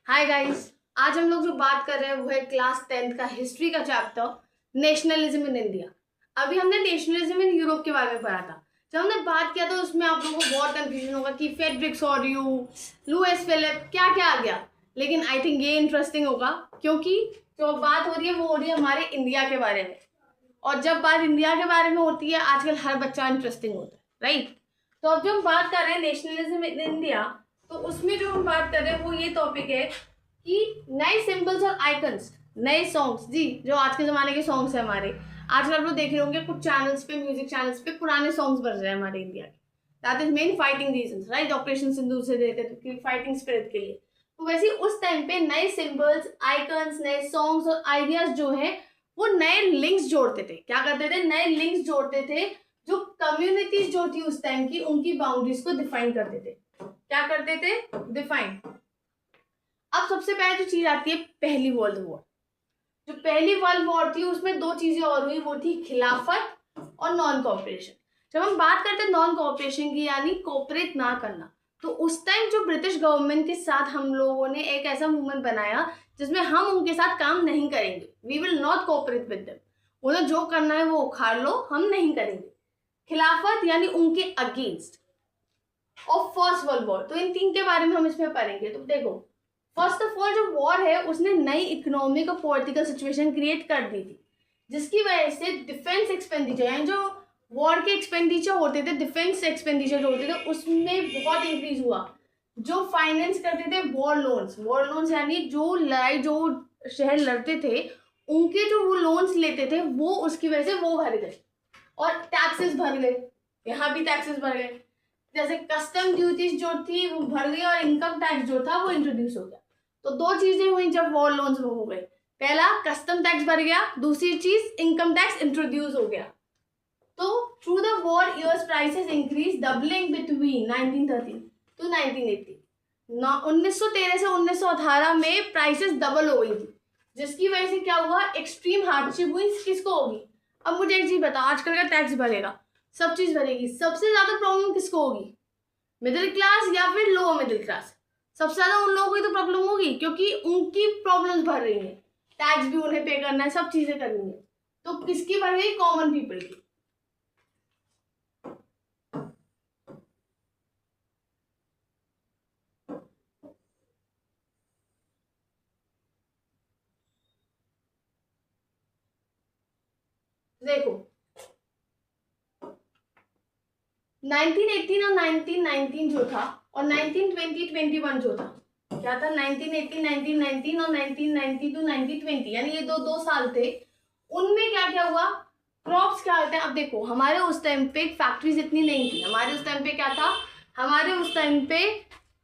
Hi guys. आज हम लोग जो बात कर रहे हैं वो है क्लास 10th का हिस्ट्री का चैप्टर नेशनलिज्म इन इंडिया। अभी हमने नेशनलिज्म इन यूरोप के बारे में पढ़ा था। जब हमने बात किया था उसमें आप लोगों को बहुत कंफ्यूजन होगा कि फेडरिक सॉर्यू, लुइस फिलिप क्या क्या आ गया। लेकिन आई थिंक ये इंटरेस्टिंग होगा क्योंकि जो बात हो रही है वो हो रही है हमारे इंडिया के बारे में। और जब बात इंडिया के बारे में होती है आजकल हर बच्चा इंटरेस्टिंग होता है, राइट। तो अब जो हम बात कर रहे हैं नेशनलिज्म इन इंडिया, तो उसमें जो हम बात कर रहे हैं वो ये टॉपिक है कि नए सिंबल्स और आइकन्स, नए सॉन्ग्स जी, जो आज के जमाने के सॉन्ग्स हैं हमारे। आजकल आप लोग देख रहे होंगे कुछ चैनल्स पे, म्यूजिक चैनल्स पे पुराने सॉन्ग्स बज रहे हैं हमारे इंडिया के। That is main fighting reason, right. Operation Sindoor से देते थे फाइटिंग स्पिरिट के लिए। तो वैसे उस टाइम पे नए सिंबल्स, आइकन्स, नए सॉन्ग्स और आइडियाज जो है वो नए लिंक्स जोड़ते थे। क्या करते थे? नए लिंक्स जोड़ते थे। जो कम्युनिटीज जो थी उस टाइम की, उनकी बाउंड्रीज को डिफाइन करते थे। क्या करते थे? डिफाइन। अब सबसे पहले जो चीज आती है पहली वर्ल्ड वॉर। जो पहली वर्ल्ड वॉर थी उसमें दो चीजें और हुई, वो थी खिलाफत और नॉन कोऑपरेशन। जब हम बात करते हैं नॉन कोऑपरेशन की, यानी कोऑपरेट ना करना, तो उस टाइम जो ब्रिटिश गवर्नमेंट के साथ हम लोगों ने एक ऐसा मूवमेंट बनाया जिसमें हम उनके साथ काम नहीं करेंगे। We will not cooperate with them. उन्हें जो करना है वो उखाड़ लो, हम नहीं करेंगे। खिलाफत यानी उनके अगेंस्ट। और फर्स्ट वर्ल्ड वॉर, तो इन तीन के बारे में हम इसमें पढ़ेंगे। तो देखो, फर्स्ट ऑफ ऑल जो वॉर है उसने नई इकोनॉमिक और पॉलिटिकल सिचुएशन क्रिएट कर दी थी, जिसकी वजह से डिफेंस एक्सपेंडिचर, यानी जो वॉर के एक्सपेंडिचर होते थे, डिफेंस एक्सपेंडिचर जो होते थे उसमें बहुत इंक्रीज हुआ। जो फाइनेंस करते थे वॉर लोन्स, वॉर लोन्स यानी जो लड़ाई, जो शहर लड़ते थे उनके जो वो लोन्स लेते थे वो उसकी वजह से वो भर गए। और टैक्सेस भर गए, यहाँ भी टैक्सेस भर गए। जैसे कस्टम ड्यूटीज जो थी वो भर गई और इनकम टैक्स जो था वो इंट्रोड्यूस हो गया। तो दो चीजें हुई जब वॉर लोन्स वो हो गए। पहला कस्टम टैक्स भर गया, दूसरी चीज इनकम टैक्स इंट्रोड्यूस हो गया। तो through the war years prices increase, doubling between 1913 to 1980। 1913 से 1918 में प्राइसेस डबल हो गई थी, जिसकी वजह से क्या हुआ? एक्सट्रीम हार्डशिप हुई। किसको होगी? अब मुझे एक चीज बताओ, आजकल का टैक्स भरेगा, सब चीज भरेगी, सबसे ज्यादा प्रॉब्लम किसको होगी? मिडिल क्लास या फिर लोअर मिडिल क्लास? सबसे ज्यादा उन लोगों को ही तो प्रॉब्लम होगी क्योंकि उनकी प्रॉब्लम्स भर रही है, टैक्स भी उन्हें पे करना है, सब चीजें करनी है। तो किसकी भर गई? कॉमन पीपल की। देखो 1918 और 1919 जो था और 1920-21 जो था, क्या था? 1918 1919 और 1990 टू 1920, यानी ये दो दो साल थे। उनमें क्या क्या हुआ? क्रॉप्स क्या होते हैं? अब देखो, हमारे उस टाइम पे फैक्ट्रीज इतनी नहीं थी। हमारे उस टाइम पे क्या था? हमारे उस टाइम पे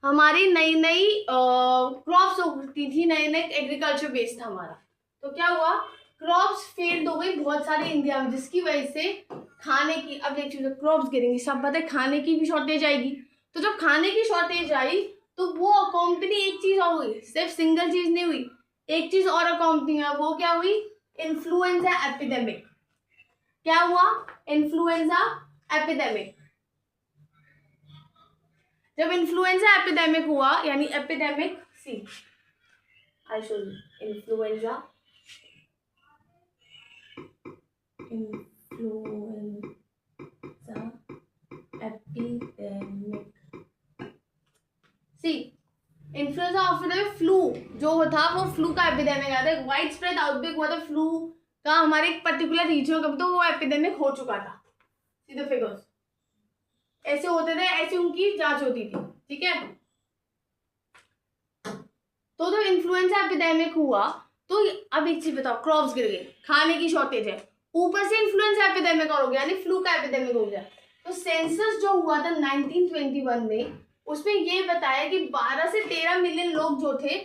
हमारी नई नई क्रॉप्स उगती थी, नए नए एग्रीकल्चर बेस्ड था हमारा। तो क्या हुआ? क्रॉप्स फेल्ड हो गई बहुत सारी इंडिया में, जिसकी वजह से खाने की, अब एक चीज, क्रॉप्स गिरेंगी, सब पता है, खाने की भी शॉर्टेज आएगी। तो जब खाने की शॉर्टेज आई तो वो कंपनी, एक चीज और हुई, सिर्फ सिंगल चीज नहीं हुई, एक चीज और कंपनी है, वो क्या हुई? Influenza epidemic. क्या हुआ? Influenza epidemic. जब इन्फ्लुएंजा एपिडेमिक हुआ, यानी epidemic, see I show you influenza, influenza epidemic, see influenza epidemic, flu जो था वो फ्लू का एपिडेमिक आया था। वाइड स्प्रेड आउटब्रेक हुआ था फ्लू का हमारे एक पर्टिकुलर रीजन का, तो वो एपिडेमिक हो चुका था। सी द फिगर्स, ऐसे होते थे, ऐसे उनकी जांच होती थी, ठीक है। तो जब इन्फ्लुएंजा एपिडेमिक हुआ तो अब एक चीज बताओ, क्रॉप्स गिर गए, खाने की शॉर्टेज है, ऊपर से इन्फ्लुएंजा एपिडेमिक और हो गया, यानी फ्लू का एपिडेमिक हो गया। तो सेंसस जो हुआ था 1921 में, उसमें ये बताया कि 12 से 13 मिलियन लोग जो थे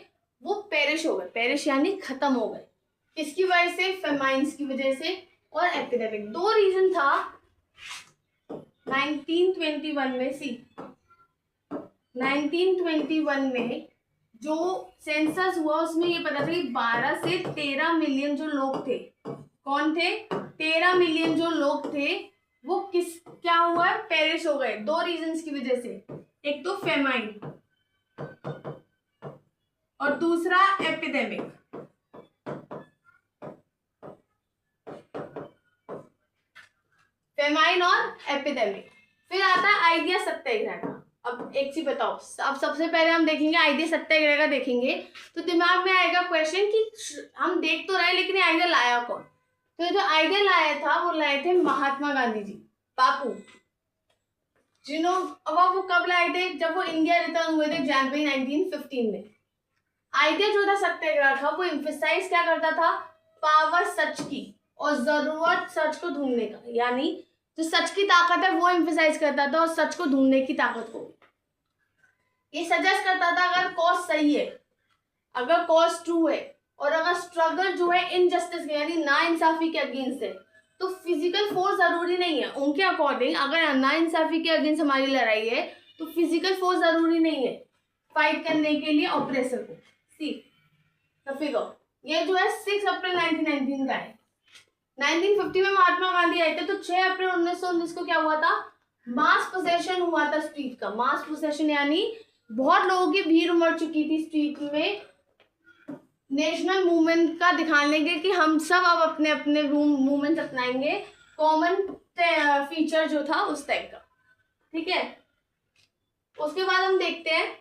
वो पेरिश हो गए। पेरिश यानी खत्म हो गए। किसकी वजह से? फेमाइंस की वजह से और एपिडेमिक। दो रीजन था 1921 में। सी 1921 में जो सेंसस हुआ उसमें ये पता चला कि 12 से 13 मिलियन जो लोग थे, कौन थे? 13 मिलियन जो लोग थे वो क्या हुआ? पेरिश हो गए। दो रीजंस की वजह से, एक तो फेमाइन, और दूसरा एपिडेमिक। फेमाइन और एपिडेमिक। फिर आता है आइडिया सत्याग्रह का। अब एक चीज बताओ, अब सबसे पहले हम देखेंगे आइडिया सत्याग्रह का देखेंगे तो दिमाग में आएगा क्वेश्चन कि हम देख तो रहे लेकिन आइडिया लाया कौन। तो जो आइडिया लाया था वो लाए थे महात्मा गांधी जी, बापू, अब वो कब लाए थे, जब वो इंडिया रिटर्न हुए थे जनवरी 1915 में। आइडिया जो था सत्याग्रह का वो एम्फेसाइज क्या करता था, पावर सच की और जरूरत सच को ढूंढने का, यानी जो सच की ताकत है वो एम्फेसाइज करता था और सच को ढूंढने की ताकत को। ये सजेस्ट करता था अगर कॉज सही है, अगर कॉज ट्रू है और अगर स्ट्रगल जो है इनजस्टिस के यानी ना इंसाफी के अगेंस्ट है तो फिजिकल फोर्स जरूरी नहीं है। उनके अकॉर्डिंग अगर ना इंसाफी के अगेंस्ट हमारी लड़ाई है तो फिजिकल फोर्स जरूरी नहीं है फाइट करने के लिए ऑपरेशन को। सी द फिगर, ये जो है 6 अप्रैल 1919 का है। 1950 में महात्मा गांधी आए थे तो 6 अप्रैल 1919 को क्या हुआ था, मास पोसेशन हुआ था स्ट्रीट का। मास पोसेशन यानी बहुत लोगों की भीड़ उमड़ चुकी थी स्ट्रीट में, नेशनल मूवमेंट का दिखाने के कि हम सब अब अपने अपने मूवमेंट अपनाएंगे, कॉमन फीचर जो था उस टाइप का। ठीक है, उसके बाद हम देखते हैं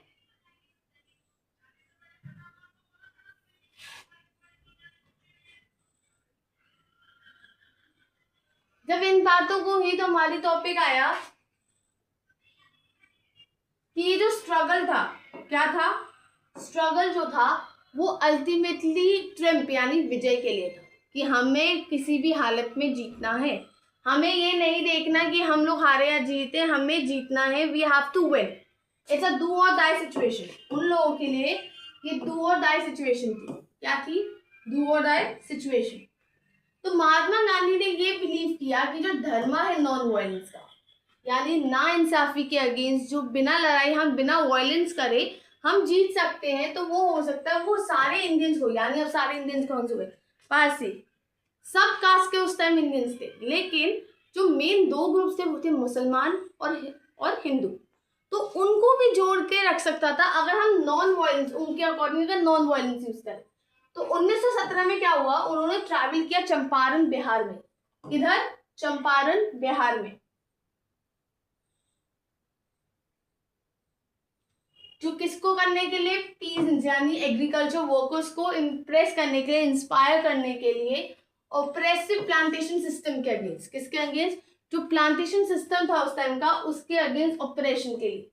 जब इन बातों को ही तो हमारी टॉपिक आया कि ये जो स्ट्रगल था, क्या था, स्ट्रगल जो था वो अल्टीमेटली ट्रम्प यानी विजय के लिए था कि हमें किसी भी हालत में जीतना है। हमें ये नहीं देखना कि हम लोग हारे या जीते, हमें जीतना है, we have to win. It's a do or die situation. उन लोगों के लिए ये डू और डाई सिचुएशन थी। क्या थी, डू और डाई सिचुएशन। तो महात्मा गांधी ने ये बिलीव किया कि जो धर्म है नॉन वायलेंस का, यानी ना इंसाफी के अगेंस्ट जो बिना लड़ाई हम बिना वायलेंस करे हम जीत सकते हैं, तो वो हो सकता है वो सारे इंडियंस हो, यानी अब सारे इंडियंस कौन से हुए, पारसी, सब कास्ट के उस टाइम इंडियंस थे, लेकिन जो मेन 2 ग्रुप्स थे वो थे मुसलमान और हिंदू। तो उनको भी जोड़ के रख सकता था अगर हम नॉन वायलेंस, उनके अकॉर्डिंग अगर नॉन वायलेंस यूज करें। तो 1917 में क्या हुआ, उन्होंने ट्रैवल किया चंपारण बिहार में। इधर चंपारण बिहार में, जो किसको करने के लिए, पीजेंट्स यानी एग्रीकल्चर वर्कर्स को इम्प्रेस करने के लिए, इंस्पायर करने के लिए, ऑपरेसिव प्लांटेशन सिस्टम के अगेंस्ट। किसके अगेंस्ट, जो प्लांटेशन सिस्टम था उस टाइम का उसके अगेंस्ट ऑपरेशन के लिए।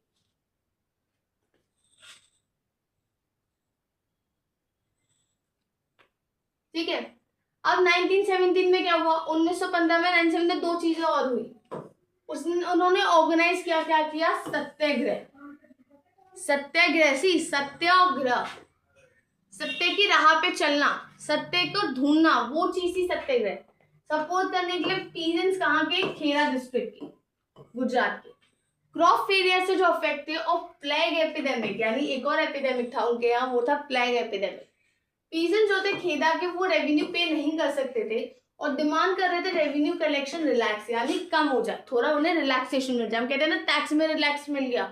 ठीक है, अब 1917 में क्या हुआ, 1915 में 1917 में 2 चीजें और हुई। उन्होंने ऑर्गेनाइज किया, क्या किया, सत्याग्रह। सत्याग्रह सी सत्याग्रह, सत्य की राह पे चलना, सत्य को ढूंढना, वो चीज ही सत्याग्रह। सपोर्ट करने के लिए पीजेंट्स कहाँ के, खेड़ा डिस्ट्रिक्ट के, गुजरात के, क्रॉप फेलियर से जो अफेक्ट थे, और प्लेग एपिडेमिक यानी एक और एपिडेमिक था उनके यहाँ, वो था प्लेग एपिडेमिक। पीजेंट जो थे खेड़ा के वो रेवेन्यू पे नहीं कर सकते थे और डिमांड कर रहे थे रेवेन्यू कलेक्शन रिलैक्स यानी कम हो जाए, थोड़ा उन्हें रिलैक्सेशन मिल जाए। हम कहते हैं ना टैक्स में रिलैक्स मिल गया,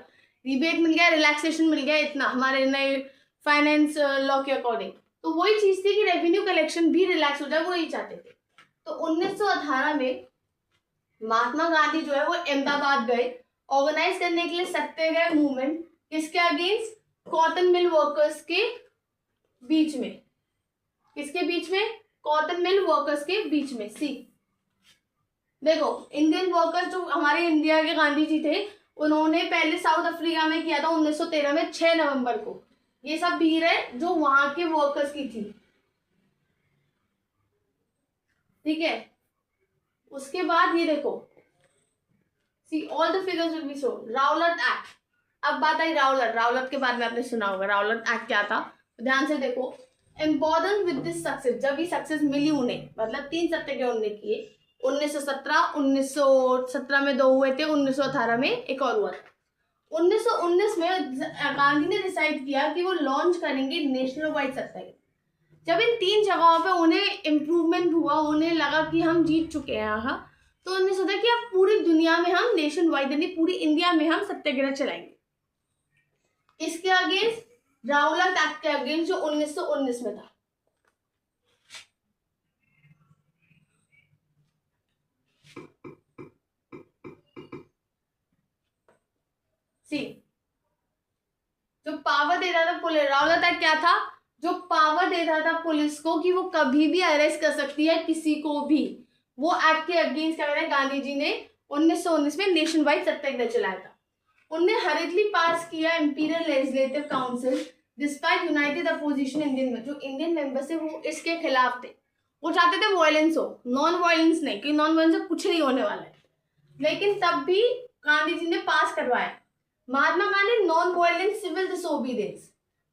रिबेट मिल गया, रिलैक्सेशन मिल गया, इतना हमारे नए फाइनेंस लॉ के अकॉर्डिंग। तो वही चीज थी कि रेवेन्यू कलेक्शन भी रिलैक्स हो जाए, वो यही चाहते थे। तो 1918 में महात्मा गांधी जो है वो अहमदाबाद गए ऑर्गेनाइज करने के लिए सत्याग्रह मूवमेंट। किसके अगेंस्ट, कॉटन मिल वर्कर्स के बीच में। किसके बीच में, कॉटन मिल वर्कर्स के बीच में। सी देखो, इंडियन वर्कर्स जो हमारे इंडिया के गांधी जी थे, उन्होंने पहले साउथ अफ्रीका में किया था 1913 में 6 नवंबर को। ये सब भीड़ है जो वहां के वर्कर्स की थी। ठीक है, उसके बाद ये देखो, see all the figures will be show. Rowlatt act, अब बात आई राउलट के बाद में आपने सुना होगा राउलट एक्ट क्या था, ध्यान से देखो। एम्बॉर्डन विद दिस सक्सेस, जब ये सक्सेस मिली उन्हें, मतलब 3 सत्याग्रह उन्होंने किए, 1917 में 2 हुए थे, 1918 में एक और हुआ था। 1919 में गांधी ने डिसाइड किया कि वो लॉन्च करेंगे नेशनल वाइड सत्याग्रह। जब इन 3 जगहों पे उन्हें इम्प्रूवमेंट हुआ, उन्हें लगा कि हम जीत चुके हैं यहाँ, तो उन्होंने सोचा कि अब पूरी दुनिया में हम नेशन वाइड यानी पूरी इंडिया में हम सत्याग्रह चलाएंगे। इसके अगेंस्ट राउलात एक्ट के अगेंस्ट जो 1919 में था। सी जो पावर दे रहा था पुलिस, राउलात एक्ट क्या था, जो पावर दे रहा था पुलिस को कि वो कभी भी अरेस्ट कर सकती है किसी को भी, वो एक्ट के अगेंस्ट क्या करें गांधी जी ने 1919 में नेशन वाइड सत्याग्रह चलाया था। उनने हरिडली पास किया imperial legislative council despite United opposition Indian में, जो इंडियन मेंबर्स थे वो इसके खिलाफ थे। वो चाहते थे वायलेंस हो, नॉन वायलेंस नहीं, कि नॉन वायलेंस से कुछ नहीं होने वाला है, लेकिन तब भी गांधी जी ने पास करवाया। Mahatma Gandhi non violence civil disobedience,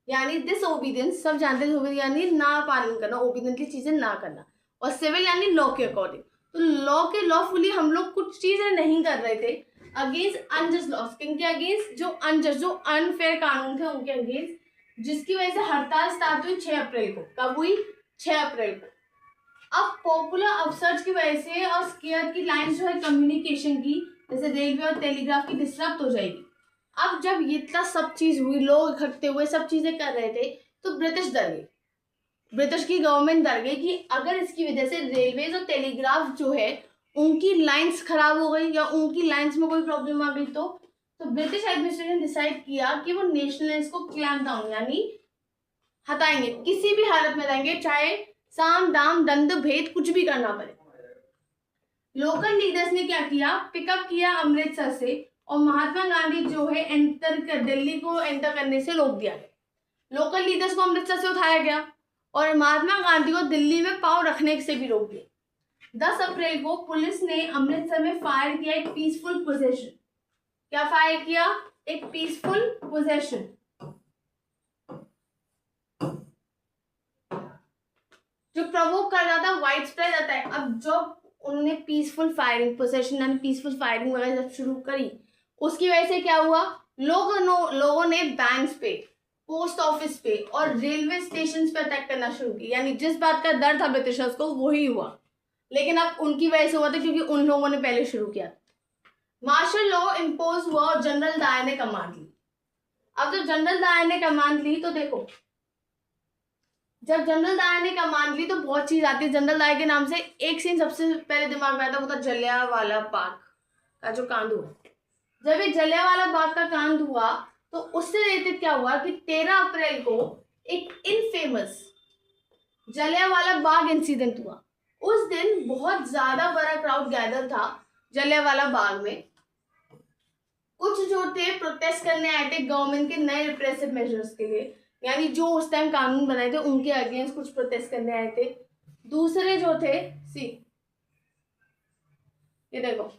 यानी डिसोबीडियंस सब जानते हैं, यानी ना पालन करना, ओबीडियंटली चीजें ना करना, और सिविल यानी लॉ के अकॉर्डिंग। तो लॉ के लॉफुली हम लोग कुछ चीजें नहीं कर रहे थे अगेंस्ट अनजस्ट लॉस, किनके अगेंस्ट, जो अनजस्ट जो अनफेयर कानून थे उनके अगेंस्ट, जिसकी वजह से हड़ताल स्टार्ट हुई 6 अप्रैल को। कब हुई? 6 अप्रैल को। अब पॉपुलर अपसर्च की वजह से और स्केयर की लाइंस जो है कम्युनिकेशन की, जैसे रेलवे और टेलीग्राफ की, डिस्टर्ब हो जाएगी। अब जब इतना सब चीज हुई, लोग इकट्ठे हुए सब चीजें कर रहे थे, तो ब्रिटिश डर गई, ब्रिटिश की गवर्नमेंट डर गई कि अगर इसकी वजह से रेलवे और टेलीग्राफ जो है उनकी लाइंस खराब हो गई या उनकी लाइंस में कोई प्रॉब्लम आ गई, तो ब्रिटिश एडमिनिस्ट्रेशन डिसाइड किया कि वो नेशनलिस्ट को क्लैम्प डाउन यानी हटाएंगे, किसी भी हालत में रहेंगे, चाहे साम दाम दंड भेद कुछ भी करना पड़े। लोकल लीडर्स ने क्या किया, पिकअप किया अमृतसर से, और महात्मा गांधी जो है दिल्ली को एंटर करने से रोक दिया गया। लोकल लीडर्स को अमृतसर से उठाया गया और महात्मा गांधी को दिल्ली में पांव रखने से भी रोक दिया। 10 अप्रैल को पुलिस ने अमृतसर में फायर किया एक पीसफुल पोजेशन। क्या फायर किया? एक पीसफुल पोजेशन। जो प्रोवोक कर रहा था वाइड स्प्रेड अटैक। अब जब उन्होंने पीसफुल फायरिंग पोजेशन यानी पीसफुल फायरिंग वगैरह जब शुरू करी, उसकी वजह से क्या हुआ, लोगों ने बैंक्स पे, पोस्ट ऑफिस पे और रेलवे स्टेशन पे अटैक करना शुरू किया। यानी जिस बात का डर था ब्रिटिशर्स को वही हुआ, लेकिन अब उनकी वजह से हुआ था क्योंकि उन लोगों ने पहले शुरू किया। मार्शल लॉ इम्पोज हुआ और जनरल डायर ने कमांड ली। अब जब जनरल डायर ने कमांड ली तो देखो, जब जनरल डायर ने कमांड ली तो बहुत चीज आती है। जनरल डायर के नाम से एक सीन सबसे पहले दिमाग में आता, वो था जलियांवाला बाग का जो कांड हुआ। जब ये जलियांवाला बाग का कांड हुआ तो उससे रिलेटेड क्या हुआ कि 13 अप्रैल को एक इनफेमस जलियांवाला बाग इंसिडेंट हुआ। उस दिन बहुत ज्यादा बड़ा क्राउड गैदर था जलियांवाला बाग में। कुछ जो थे प्रोटेस्ट करने आए थे गवर्नमेंट के नए रिप्रेसिव मेजर्स के लिए, यानी जो उस टाइम कानून बनाए थे उनके अगेंस्ट कुछ प्रोटेस्ट करने आए थे। दूसरे जो थे, ये देखो,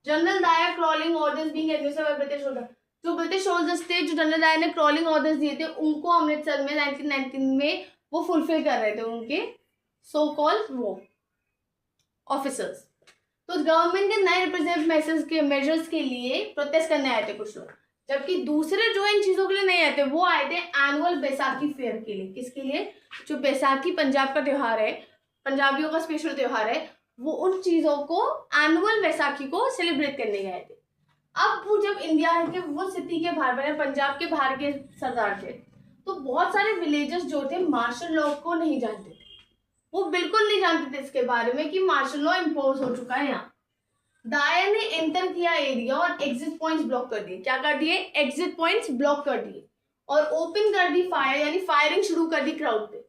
General Dyer crawling orders being administered by British soldiers. जो ब्रिटिश सोल्जर्स थे, जो जनरल डायर ने क्रॉलिंग ऑर्डर्स दिए थे, उनको अमृतसर में 1919 में वो फुलफिल कर रहे थे उनके सो कॉल्ड वो ऑफिसर्स। तो गवर्नमेंट के नए रिप्रेजेंटेटिव मेजर्स के लिए प्रोटेस्ट करने आए थे कुछ लोग, जबकि दूसरे जो इन चीजों के लिए नहीं आए थे वो आए थे एनुअल बैसाखी फेयर के लिए। किसके लिए? जो बैसाखी पंजाब का त्योहार है, पंजाबियों का स्पेशल त्योहार है, वो उन चीजों को एनुअल बैसाखी को सेलिब्रेट करने गए थे। अब वो जब इंडिया के वो सिटी के बाहर, पंजाब के बाहर के सरदार थे, तो बहुत सारे विलेजर्स जो थे मार्शल लॉ को नहीं जानते थे। वो बिल्कुल नहीं जानते थे इसके बारे में कि मार्शल लॉ इम्पोज हो चुका है यहाँ। डायर ने एंटर किया एरिया और एग्जिट पॉइंट्स ब्लॉक कर दिए। क्या कर दिए? एग्जिट पॉइंट्स ब्लॉक कर दिए और ओपन कर दी फायर, यानी फायरिंग शुरू कर दी क्राउड पे,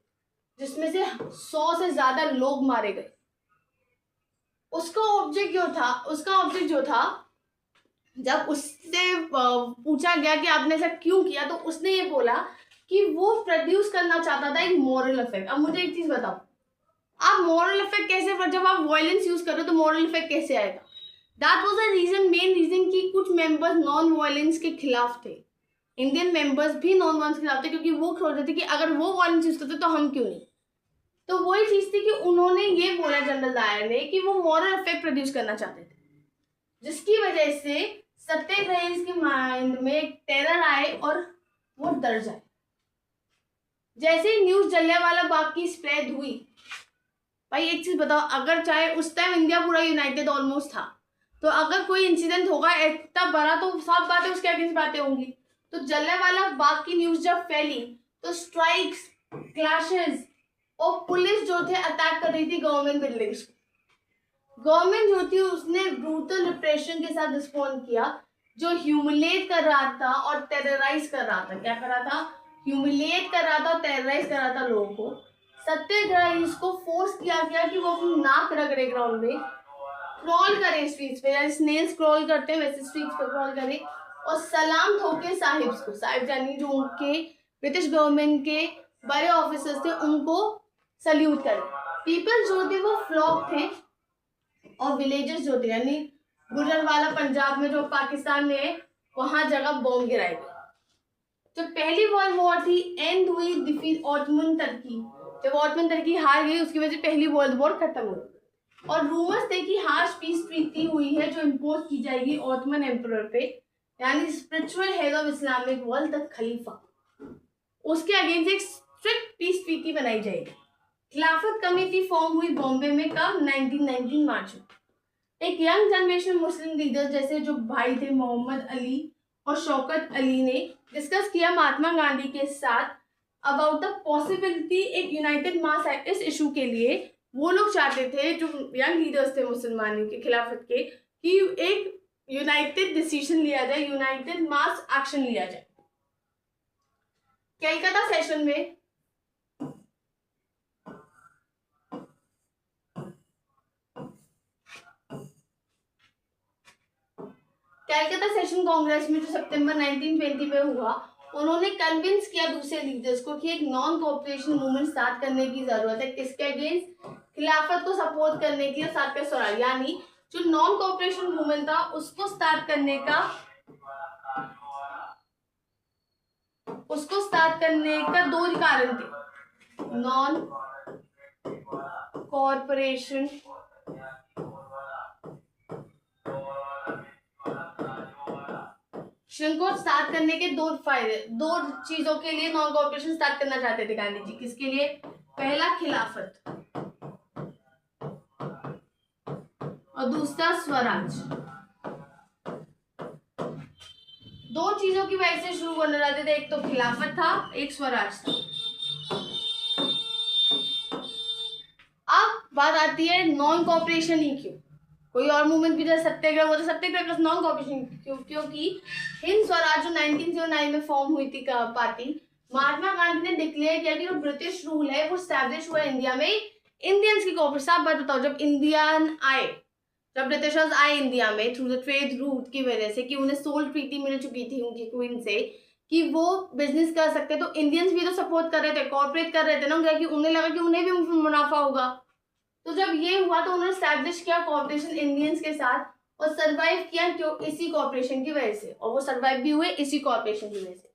जिसमें से 100 से ज्यादा लोग मारे गए। उसका ऑब्जेक्ट जो था, जब उससे पूछा गया कि आपने ऐसा क्यों किया, तो उसने ये बोला कि वो प्रोड्यूस करना चाहता था एक मॉरल इफेक्ट। अब मुझे एक चीज बताओ, आप मॉरल इफेक्ट कैसे, जब आप वायलेंस यूज करो तो मॉरल इफेक्ट कैसे आएगा? That was the reason, main reason कि कुछ मेंबर्स नॉन वायलेंस के खिलाफ थे। इंडियन मेंबर्स भी नॉन वायलेंस के खिलाफ थे, क्योंकि वो सोचते थे कि अगर वो वायलेंस यूज करते तो हम क्यों नहीं। तो वही चीज थी कि उन्होंने ये बोला जनरल डायर ने कि वो मॉरल इफेक्ट प्रोड्यूस करना चाहते थे, जिसकी वजह से सत्याग्रहीज के माइंड में एक टेरर आए और वो डर जाए। जैसे ही न्यूज जलियांवाला बाग की स्प्रेड हुई, भाई एक चीज बताओ, अगर चाहे उस टाइम इंडिया पूरा यूनाइटेड ऑलमोस्ट था, तो अगर कोई इंसिडेंट होगा इतना बड़ा तो सब बातें उसके अगेंस्ट बातें होंगी। तो जलियांवाला बाग की न्यूज जब फैली तो स्ट्राइक्स, क्लैशेस और पुलिस जो थे अटैक कर रही थी गवर्नमेंट बिल्डिंग्स। गवर्नमेंट जो थी उसने ब्रूटल रिप्रेशन के साथ रिस्पॉन्ड किया, जो ह्यूमिलेट कर रहा था और टेरराइज कर रहा था। क्या कर रहा था? ह्यूमिलेट कर रहा था और टेरराइज कर रहा था लोगों को। सत्याग्रहीज को फोर्स किया गया कि वो अपनी नाक रगड़े ग्राउंड में, क्रॉल करें स्ट्रीट्स पे, जैसे स्नेल्स क्रॉल करते हैं वैसे स्ट्रीट्स पे क्रॉल करें और सलाम ठोके साहिब्स को। साहिब यानी जो उनके ब्रिटिश गवर्नमेंट के बड़े ऑफिसर्स थे उनको सल्यूट करें। पीपल जो थे वो फ्लॉक थे और विलेजेस जो थे यानी गुजरवाला पंजाब में जो पाकिस्तान में है वहां जगह बॉम्ब गिराए गए। जब पहली वर्ल्ड वॉर थी एंड हुई डिफीट ऑटोमन टर्की, जब ऑटोमन टर्की हार गई उसकी वजह से पहली वर्ल्ड वॉर खत्म हुई और रूमर्स थे कि हार्श पीस ट्रीटी हुई है जो इम्पोज की जाएगी ऑटोमन एम्परर पे, यानी spiritual head of Islamic world the खलीफा। उसके अगेंस्ट एक स्ट्रिक्ट पीस ट्रीटी बनाई जाएगी। खिलाफत कमेटी फॉर्म हुई बॉम्बे में कब? 1919 मार्च में। एक यंग जनरेशन मुस्लिम लीडर जैसे जो भाई थे मोहम्मद अली और शौकत अली ने डिस्कस किया महात्मा गांधी के साथ अबाउट द पॉसिबिलिटी एक यूनाइटेड मास इस इशू के लिए। वो लोग चाहते थे, जो यंग लीडर्स थे मुसलमानों के खिलाफत के, कि एक यूनाइटेड डिसीजन लिया जाए, यूनाइटेड मास एक्शन लिया जाए। कलकत्ता सेशन में कलकत्ता सेशन कांग्रेस में जो सितंबर 1920 में हुआ, उन्होंने कन्विंस किया दूसरे लीडर्स को कि एक नॉन कोऑपरेशन मूवमेंट स्टार्ट करने की जरूरत है। किसके अगेंस्ट? खिलाफत को सपोर्ट करने के लिए सातवें स्वराज, यानी जो नॉन कोऑपरेशन मूवमेंट था उसको स्टार्ट करने का दो कारण थे। नॉन कॉरपोरेशन को स्टार्ट करने के दो फायदे, दो चीजों के लिए नॉन कॉर्पोरेशन स्टार्ट करना चाहते थे गांधी जी। किसके लिए? पहला खिलाफत और दूसरा स्वराज। दो चीजों की वजह से शुरू करना चाहते थे, एक तो खिलाफत था, एक स्वराज था। अब बात आती है नॉन कॉर्पोरेशन ही क्यों? कोई और मूवमेंट भी जैसे सत्याग्रह होता, सत्याग्रह प्लस नॉन कॉर्पोरेशन क्यों? क्योंकि हिंद स्वराज जो 1909 में फॉर्म हुई थी पार्टी, महात्मा गांधी ने डिक्लेयर किया कि जो ब्रिटिश रूल है वो स्टैब्लिश हुआ इंडिया में इंडियंस की कॉर्पोरेशन। आप बात बताओ, जब ब्रिटिशर्स आए इंडिया में थ्रू द ट्रेड रूट की वजह से, कि उन्हें सोल ट्रीटी मिल चुकी थी उनकी क्वीन से कि वो बिजनेस कर सकते, तो इंडियंस भी तो सपोर्ट कर रहे थे, कॉर्पोरेट कर रहे थे ना, कि उन्हें लगा कि उन्हें भी मुनाफा होगा। तो जब ये हुआ तो उन्होंने स्टैब्लिश किया कॉर्पोरेशन इंडियंस के साथ और सरवाइव किया क्यों? इसी कॉर्पोरेशन की वजह से, और वो सरवाइव भी हुए इसी कॉर्पोरेशन की वजह से।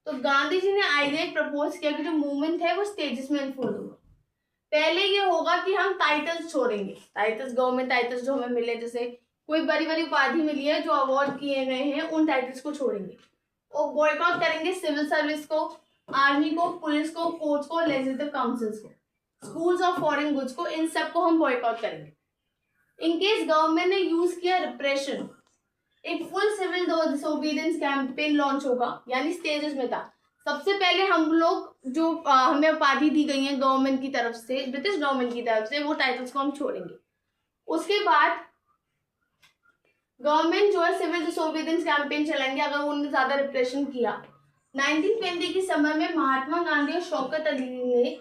तो गांधी जी ने आइडिया प्रपोज किया कि जो मूवमेंट है वो स्टेजेस में अनफोल्ड होगा। पहले ये होगा कि हम टाइटल्स छोड़ेंगे, टाइटल्स, गवर्नमेंट टाइटल्स जो हमें मिले, जैसे कोई बड़ी बड़ी उपाधि मिली है जो अवार्ड किए गए हैं, उन टाइटल्स को छोड़ेंगे और बॉयकॉट करेंगे सिविल सर्विस को, आर्मी को, पुलिस को, कोर्ट्स को, लेजिस्लेटिव काउंसिल्स को, स्कूल्स और फॉरेन गुड्स को, इन सबको हम बॉयकॉट करेंगे। इनकेस गवर्नमेंट ने यूज किया रिप्रेशन, एक full civil disobedience campaign launch होगा, यानी स्टेजेस में था। सबसे पहले हम लोग जो हमें उपाधि दी गई है गवर्नमेंट की तरफ से, ब्रिटिश गवर्नमेंट की तरफ से, वो टाइटल्स को हम छोड़ेंगे। उसके बाद गवर्नमेंट जो है सिविल डिसोबीडियंस कैंपेन चलाएंगे अगर उन्होंने ज्यादा रिप्रेशन किया। 1920 के समय में महात्मा गांधी और शौकत अली ने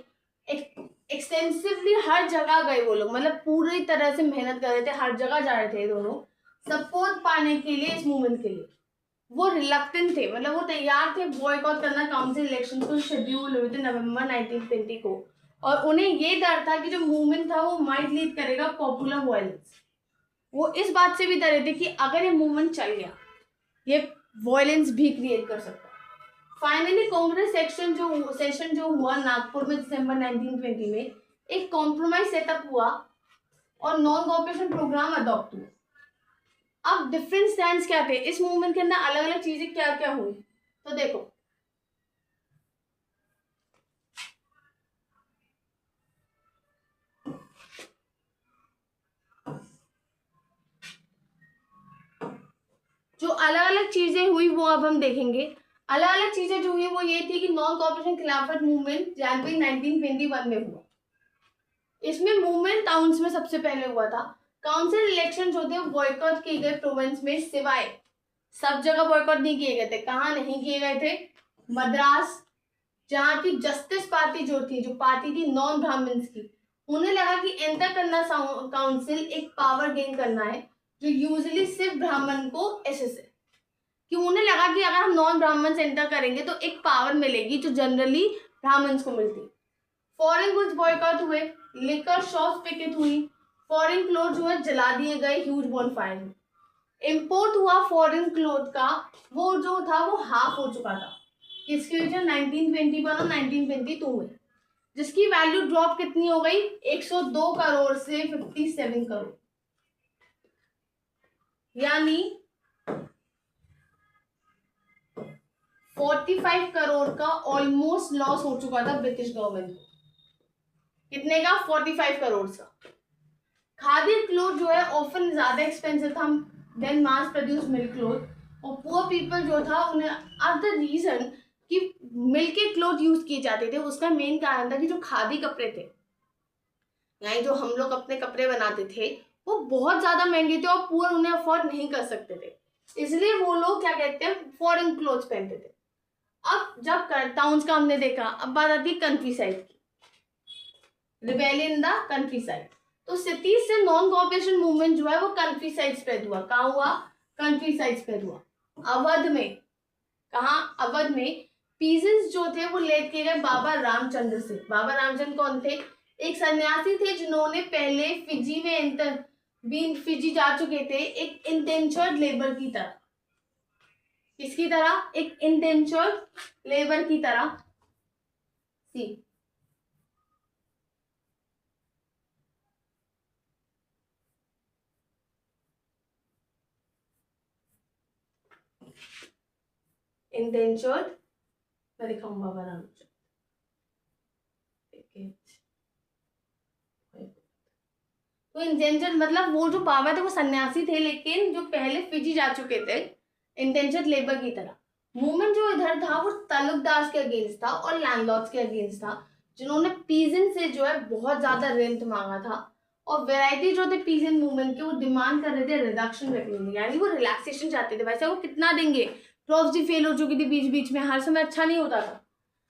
एक्सटेंसिवली हर जगह गए वो लोग, मतलब पूरी तरह से मेहनत कर रहे थे, हर जगह जा रहे थे दोनों सपोर्ट पाने के लिए इस मूवमेंट के लिए। वो रिलक्टेंट थे, मतलब वो तैयार थे बॉयकॉट करना काउंसिल इलेक्शन को शेड्यूल हुए थे नवंबर 1920 को, और उन्हें ये डर था कि जो मूवमेंट था वो माइट लीड करेगा पॉपुलर वायलेंस। वो इस बात से भी डरे थे कि अगर ये मूवमेंट चल गया ये वायलेंस भी क्रिएट कर सकता है। फाइनली कांग्रेस सेशन जो हुआ नागपुर में दिसंबर 1920 में, एक कॉम्प्रोमाइज सेटअप हुआ और नॉन कॉपरेशन प्रोग्राम अडॉप्ट हुआ। अब डिफरेंट स्टैंड्स क्या थे इस मूवमेंट के अंदर, अलग अलग चीजें क्या क्या हुई, तो देखो जो अलग अलग चीजें हुई वो अब हम देखेंगे। अलग अलग चीजें जो हुई वो ये थी कि नॉन कॉर्पोरेशन खिलाफत मूवमेंट जनवरी 1921 में हुआ। इसमें मूवमेंट टाउन्स में सबसे पहले हुआ था। काउंसिल इलेक्शन जो थे वो बॉयकॉट किए गए प्रोविंस में, सिवाय सब जगह बॉयकॉट नहीं किए गए थे। कहाँ नहीं किए गए थे? मद्रास, जहाँ की जस्टिस पार्टी जो थी, जो पार्टी थी नॉन ब्राह्मण्स की, उन्हें लगा कि एंटर करना काउंसिल एक पावर गेन करना है जो यूजुअली सिर्फ ब्राह्मण को एसेस है, कि उन्हें लगा कि अगर हम नॉन ब्राह्मण एंटर करेंगे तो एक पावर मिलेगी जो जनरली ब्राह्मण्स को मिलती। फॉरेन गुड्स बॉयकॉट हुए, लिकर शॉप्स पिकेट हुई, फॉरेन क्लोथ जो है जला दिए गए ह्यूज बॉनफायर में। इम्पोर्ट हुआ फॉरेन क्लोथ का, वो जो था वो हाफ हो चुका था। किसकी वजह? 1921 और 1922 में, जिसकी वैल्यू ड्रॉप कितनी हो गई? 102 करोड़ से 57 करोड़, यानी 45 करोड़ का ऑलमोस्ट लॉस हो चुका था ब्रिटिश गवर्नमेंट को। कितने का? 45 करोड़ का। खादी क्लोथ जो है ऑफन ज्यादा एक्सपेंसिव था then mass produce milk cloth, और पुअर पीपल जो था उन्हें अब द रीजन कि मिल्क के क्लोथ यूज किए जाते थे, उसका मेन कारण था कि जो खादी कपड़े थे, यानी जो हम लोग अपने कपड़े बनाते थे, वो बहुत ज्यादा महंगे थे और पुअर उन्हें अफोर्ड नहीं कर सकते थे, इसलिए वो लोग क्या कहते हैं, फॉरेन क्लोथ्स पहनते थे। अब जब टाउन्स का हमने देखा, अब बात आती है कंट्री साइड की, rebellion in the country side. तो सिटीज से नॉन कॉर्पोरेशन मूवमेंट जो है वो कंट्री साइड स्प्रेड हुआ। कहाँ हुआ? कंट्री साइड स्प्रेड हुआ। अवध में, कहाँ? अवध में पीजेंट्स जो थे वो लेड किए गए बाबा रामचंद्र से। बाबा रामचंद्र कौन थे? एक सन्यासी थे जिन्होंने पहले फिजी में फिजी जा चुके थे एक इंडेंचर्ड लेबर की तरह। किसकी तरह? एक इंडेंचर्ड लेबर की तरह। सी इंडेंचर्ड, मैं दिखाऊंगा बाबा रामचंद्र। तो इंडेंचर्ड मतलब वो जो बाबा थे वो सन्यासी थे, लेकिन जो पहले फिजी जा चुके थे इंडेंचर्ड लेबर की तरह। मूवमेंट जो इधर था वो तालुकदार के अगेंस्ट था और लैंडलॉर्ड्स के अगेंस्ट था, जिन्होंने पीजेंट से जो है बहुत ज्यादा रेंट मांगा था। और वैरायटी जो थे पीजेंट मूवमेंट के, वो डिमांड कर रहे थे रिडक्शन रखने, यानी वो रिलैक्सेशन चाहते थे। वैसे वो कितना देंगे? क्रॉप्स भी फेल हो चुकी थी बीच बीच में, हर समय अच्छा नहीं होता था।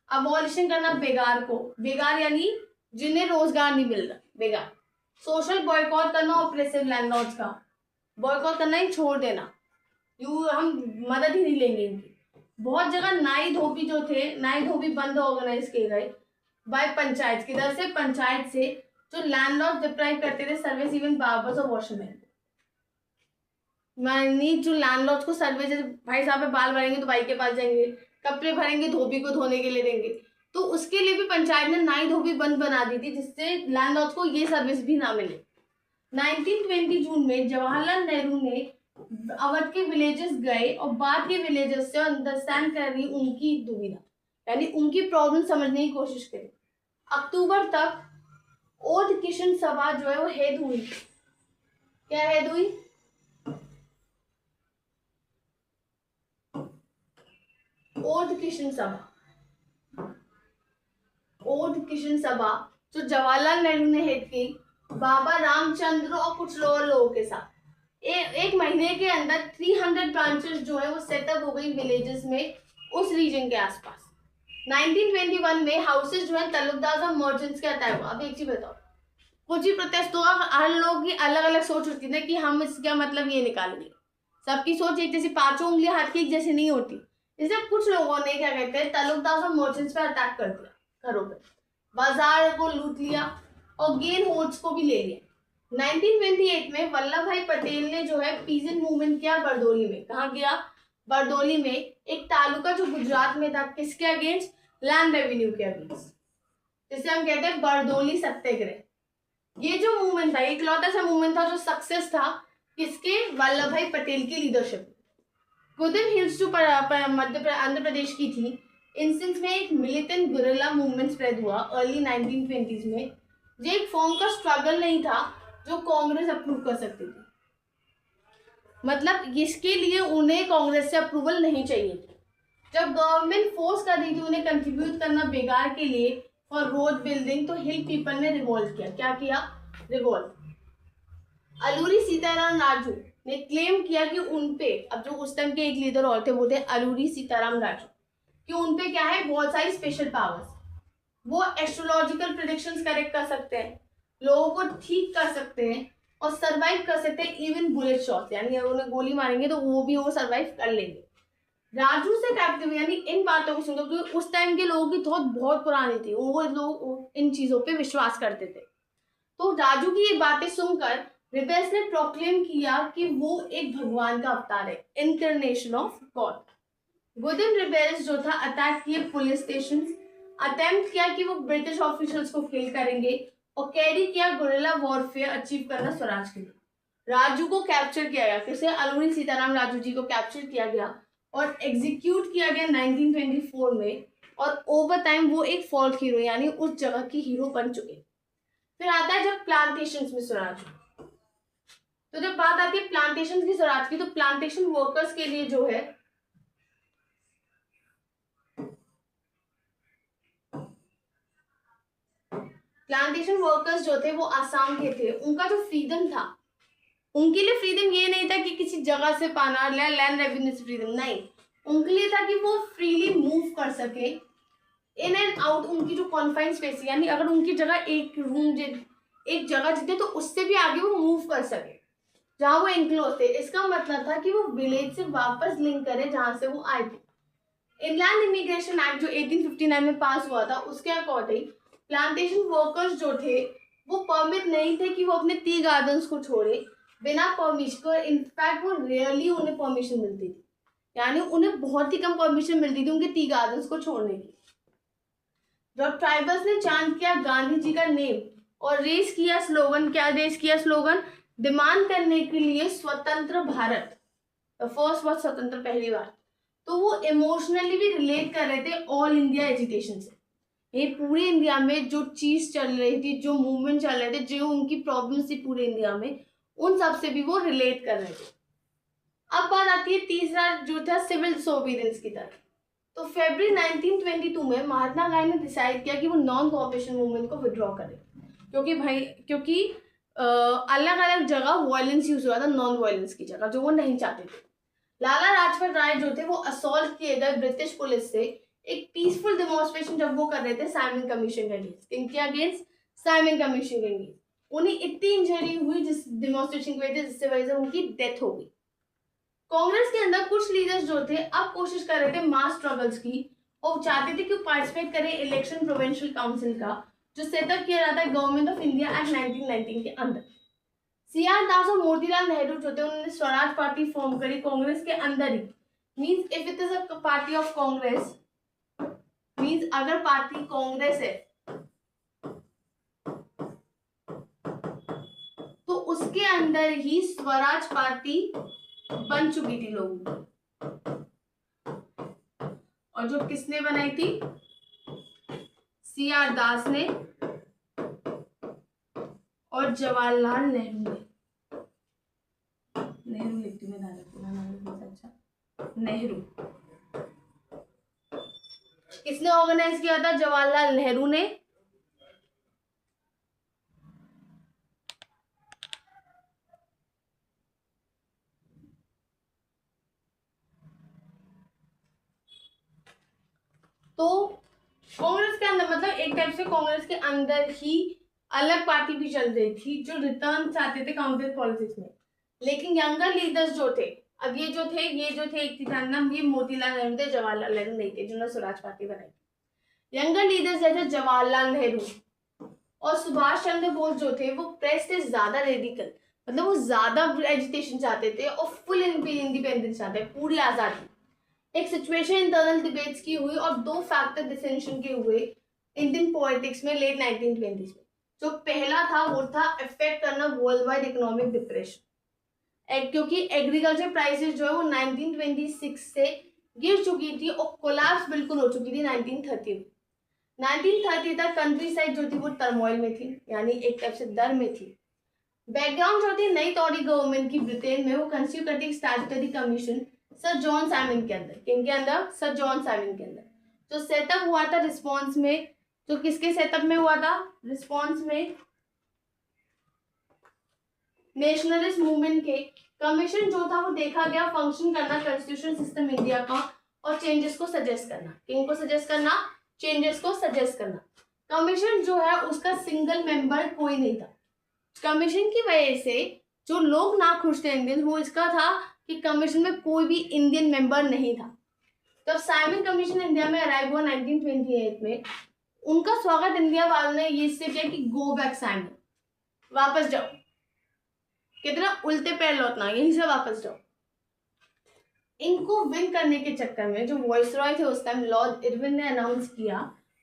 अबॉलिशन करना बेगार को, बेगार यानी जिन्हें रोजगार नहीं मिल रहा, बेगार। सोशल बॉयकॉट करना ऑपरेसिव लैंडलॉर्ड्स का, बॉयकॉट करना ही छोड़ देना, हम मदद ही नहीं लेंगे इनकी। बहुत जगह नाई धोबी जो थे, नाई धोबी बंद ऑर्गेनाइज किए गए बाय पंचायत। किधर से? पंचायत से, जो लैंडलॉर्ड डिप्राइव करते थे सर्विस इवन बार्बर्स और वॉशरमैन। मानी जो लैंडलॉर्ड को सर्वे, जैसे भाई साहब बाल भरेंगे तो भाई के पास जाएंगे, कपड़े भरेंगे धोबी को धोने के लिए देंगे, तो उसके लिए भी पंचायत ने नाई धोबी बंद बना दी थी, जिससे लैंडलॉर्ड को ये सर्विस भी ना मिले। 1920 जून में जवाहरलाल नेहरू ने अवध के विलेजेस गए और बाद के विलेजेस से अंडरस्टैंड कर रही उनकी दुविधा, यानी उनकी प्रॉब्लम समझने की कोशिश करी। अक्टूबर तक ओल्ड किशन सभा जो है वो हेड हुई। क्या हेड हुई? ओल्ड किशन सभा। ओल्ड किशन सभा जो जवाहरलाल नेहरू ने हेड की, बाबा रामचंद्र और कुछ और लोगों के साथ। एक महीने के अंदर 300 ब्रांचेस जो है वो सेटअप हो गई विलेजेस में, उस रीजन के आसपास। 1921 में हाउसेस जो है तालुकदार और मर्चेंट्स के अटैक हुआ। अब एक चीज बताओ, कुछ ही प्रोटेस्ट होगा, हर लोग की अलग अलग सोच होती है कि हम इसका मतलब ये निकालेंगे। सबकी सोच एक जैसी, पांचों उंगलियां हाथ की एक जैसी नहीं होती। इसलिए कुछ लोगों ने क्या कहते हैं, तालुकदार और मर्चेंट्स पे अटैक कर दिया, घरों पे, बाजार को लूट लिया और गेन होल्ड्स को भी ले लिया। 1928 में वल्लभ भाई पटेल ने जो है पीजेंट मूवमेंट किया बरदोली में। कहाँ किया? बरदोली में, एक तालुका जो गुजरात में था, किसके अगेंस्ट? लैंड रेवेन्यू के अगेंस्ट, जिसे हम कहते हैं बरदोली सत्याग्रह। ये जो मूवमेंट था, एक लौटा सा मूवमेंट था जो सक्सेस था किसके? वल्लभ भाई पटेल की लीडरशिप। कुदम हिल्स जो आंध्र प्रदेश की थी, इंस्टेंस में एक मिलिटेंट गुरिल्ला मूवमेंट स्प्रेड हुआ अर्ली 1920s में। ये एक फॉर्म का स्ट्रगल नहीं था जो कांग्रेस अप्रूव कर सकती थी, मतलब इसके लिए उन्हें कांग्रेस से अप्रूवल नहीं चाहिए थी। जब गवर्नमेंट फोर्स कर रही थी उन्हें कंट्रीब्यूट करना बेकार के लिए फॉर रोड बिल्डिंग, तो हिल पीपल ने रिवोल्ट किया। क्या किया? रिवोल्ट। अलूरी सीताराम राजू ने क्लेम किया कि उनपे, अब जो उस टाइम के एक लीडर और थे वो थे अलूरी सीताराम राजू, कि उनपे क्या है, बहुत सारी स्पेशल पावर्स। वो एस्ट्रोलॉजिकल प्रेडिक्शंस करेक्ट कर सकते हैं, लोगों को ठीक कर सकते हैं और सरवाइव कर सकते हैं इवन बुलेट शॉट, यानी अगर उन्हें गोली मारेंगे तो वो भी वो सरवाइव कर लेंगे। राजू से कैप्टिव, यानी इन बातों को सुनकर, क्योंकि उस टाइम के लोगों की थॉट बहुत पुरानी थी, वो लोग इन चीजों पे विश्वास करते थे। तो राजू की ये बातें सुनकर रिबेल्स ने प्रोक्लेम किया कि वो एक भगवान का अवतार है, incarnation of God. Within rebels जो था अटैक किए पुलिस स्टेशन, अटेम्प्ट किया कि वो ब्रिटिश ऑफिशियल्स को किल करेंगे और कैरी किया गुरिल्ला वॉरफेयर अचीव करना स्वराज के लिए। राजू को कैप्चर किया गया, किसे? अलूरी सीताराम राजू जी को कैप्चर किया गया और एग्जीक्यूट किया गया 1924 में, और ओवर टाइम वो एक फोल्क हीरो यानी उस जगह की हीरो बन चुके। फिर आता है जब प्लांटेशंस में स्वराज, तो जब बात आती है प्लांटेशन की स्वराज की, तो प्लांटेशन वर्कर्स के लिए जो है प्लांटेशन वर्कर्स जो थे वो आसाम के थे, उनका जो फ्रीडम था, उनके लिए फ्रीडम ये नहीं था कि किसी जगह से पाना, लैंड रेवेन्यू से फ्रीडम नहीं, उनके लिए था कि वो फ्रीली मूव कर सके इन एंड आउट, उनकी जो कॉन्फाइंड स्पेस, यानी अगर उनकी जगह एक रूम एक जगह जीते तो उससे भी आगे वो मूव कर सके जहां वो इंक्लोज थे। इसका मतलब था कि वो विलेज से वापस लिंक करे जहां से वो आए थे। इनलैंड इमिग्रेशन एक्ट जो 1859 में पास हुआ था, उसके अकॉर्डिंग प्लांटेशन वर्कर्स जो थे वो परमिट नहीं थे कि वो अपने टी गार्डन्स को छोड़े बिना परमिशन को। इनफैक्ट वो रेयरली उन्हें परमिशन मिलती थी, यानी उन्हें बहुत ही कम परमिशन मिलती थी उनके टी गार्डन्स को छोड़ने की। जब ट्राइबल्स ने चांट किया गांधी जी का नेम और रेस किया स्लोगन, क्या रेस किया स्लोगन? डिमांड करने के लिए स्वतंत्र भारत, फर्स्ट वर्ड स्वतंत्र, पहली बार, तो वो इमोशनली भी रिलेट कर रहे थे ऑल इंडिया एजुकेशन से। ये पूरे इंडिया में जो चीज चल रही थी, जो मूवमेंट चल रहे थे, जो उनकी प्रॉब्लम्स थी पूरे इंडिया में, उन सब से भी वो रिलेट कर रहे थे। अब बात आती है तीसरा जो था सिविल डिसोबीडियंस की तरफ। तो फरवरी 1922 में महात्मा गांधी ने डिसाइड किया कि वो नॉन कोऑपरेशन मूवमेंट को विड्रॉ करें, क्योंकि अलग अलग जगह वायलेंस यूज हुआ था नॉन वायलेंस की जगह, जो वो नहीं चाहते थे। लाला लाजपत राय जो थे वो असॉल्ट किए गए ब्रिटिश पुलिस से एक पीसफुल डेमोन्स्ट्रेशन जब वो कर रहे थे साइमन कमीशन के अगेंस्ट। इनके अगेंस्ट साइमन कमीशन के अगेंस्ट उन्हें इतनी इंजरी हुई जिस डेमोन्स्ट्रेशन की वजह से, जिससे वजह से उनकी डेथ हो गई। कांग्रेस के अंदर कुछ लीडर्स जो थे अब कोशिश कर रहे थे मास स्ट्रगल्स की और चाहते थे कि पार्टिसिपेट करें इलेक्शन प्रोविंशियल काउंसिल का, जो सेटअप किया जाता है गवर्नमेंट ऑफ इंडिया एक्ट 1919 के अंदर। सीआर दास और मोतीलाल नेहरू जो थे उन्होंने स्वराज पार्टी फॉर्म करी कांग्रेस के अंदर ही। Means if it is a party of Congress, means अगर पार्टी कांग्रेस है तो उसके अंदर ही स्वराज पार्टी बन चुकी थी लोगों की। और जो किसने बनाई थी? सीआर दास ने और जवाहरलाल नेहरू ने। नेहरू लिखती में बहुत अच्छा, नेहरू। किसने ऑर्गेनाइज किया था? जवाहरलाल नेहरू ने। तो कांग्रेस के अंदर, मतलब एक टाइप से कांग्रेस के अंदर ही अलग पार्टी भी चल रही थी जो रिटर्न चाहते थे काउंटर पॉलिटिक्स में। लेकिन यंगर लीडर्स जो थे, अब ये जो थे एक थी नाम, ये मोतीलाल नेहरू थे, जवाहरलाल नेहरू नहीं थे जिन्होंने स्वराज पार्टी बनाई। यंगर लीडर्स जैसे जवाहरलाल नेहरू और सुभाष चंद्र बोस जो थे वो प्रेस से ज्यादा रेडिकल, मतलब वो ज्यादा एजुटेशन चाहते थे और फुल इंडिपेंडेंस चाहते थे, पूरी आजादी। एक सिचुएशन इंटरनल डिबेट्स की हुई और दो फैक्टर डिसेंशन के हुए इंडियन पॉलिटिक्स में लेट 1920s में। जो पहला था वो था इफेक्ट करना वर्ल्ड वाइड इकोनॉमिक डिप्रेशन, क्योंकि एग्रीकल्चर प्राइसेस जो है वो 1926 से गिर चुकी थी और कोलैप्स बिल्कुल हो चुकी थी 1930 में। 1930 तक कंट्री साइड जो थी वो टर्मोइल में थी, यानी एक टाइप से डर में थी। बैकग्राउंड जो थी नई टॉरी गवर्नमेंट की ब्रिटेन में, वो कंस्टिट्यूट करती statutory commission sir John Simon के अंदर। किन के अंदर? सर जॉन साइमन के अंदर। जो सेटअप हुआ था रिस्पॉन्स में, जो किसके सेटअप में हुआ था? रिस्पॉन्स में नेशनलिस्ट मूवमेंट के। कमीशन जो था वो देखा गया फंक्शन करना कॉन्स्टिट्यूशन सिस्टम इंडिया का और चेंजेस को सजेस्ट करना। किनको सजेस्ट करना? चेंजेस को सजेस्ट करना। कमीशन जो है उसका सिंगल मेंबर कोई नहीं था। कमीशन की वजह से जो लोग ना खुश थे इंडियन, वो इसका था कि कमीशन में कोई भी इंडियन मेंबर नहीं था। तब साइमन कमीशन इंडिया में अराइव हुआ 1928 में। उनका स्वागत इंडिया वालों ने ये इससे किया कि गो बैक साइमन, वापस जाओ। कितना उल्टे पैर लौटना, यहीं से वापस जाओ। इनको विन करने के चक्कर में जो वॉइसरॉय थे उस टाइम, लॉर्ड इरविन ने अनाउंस किया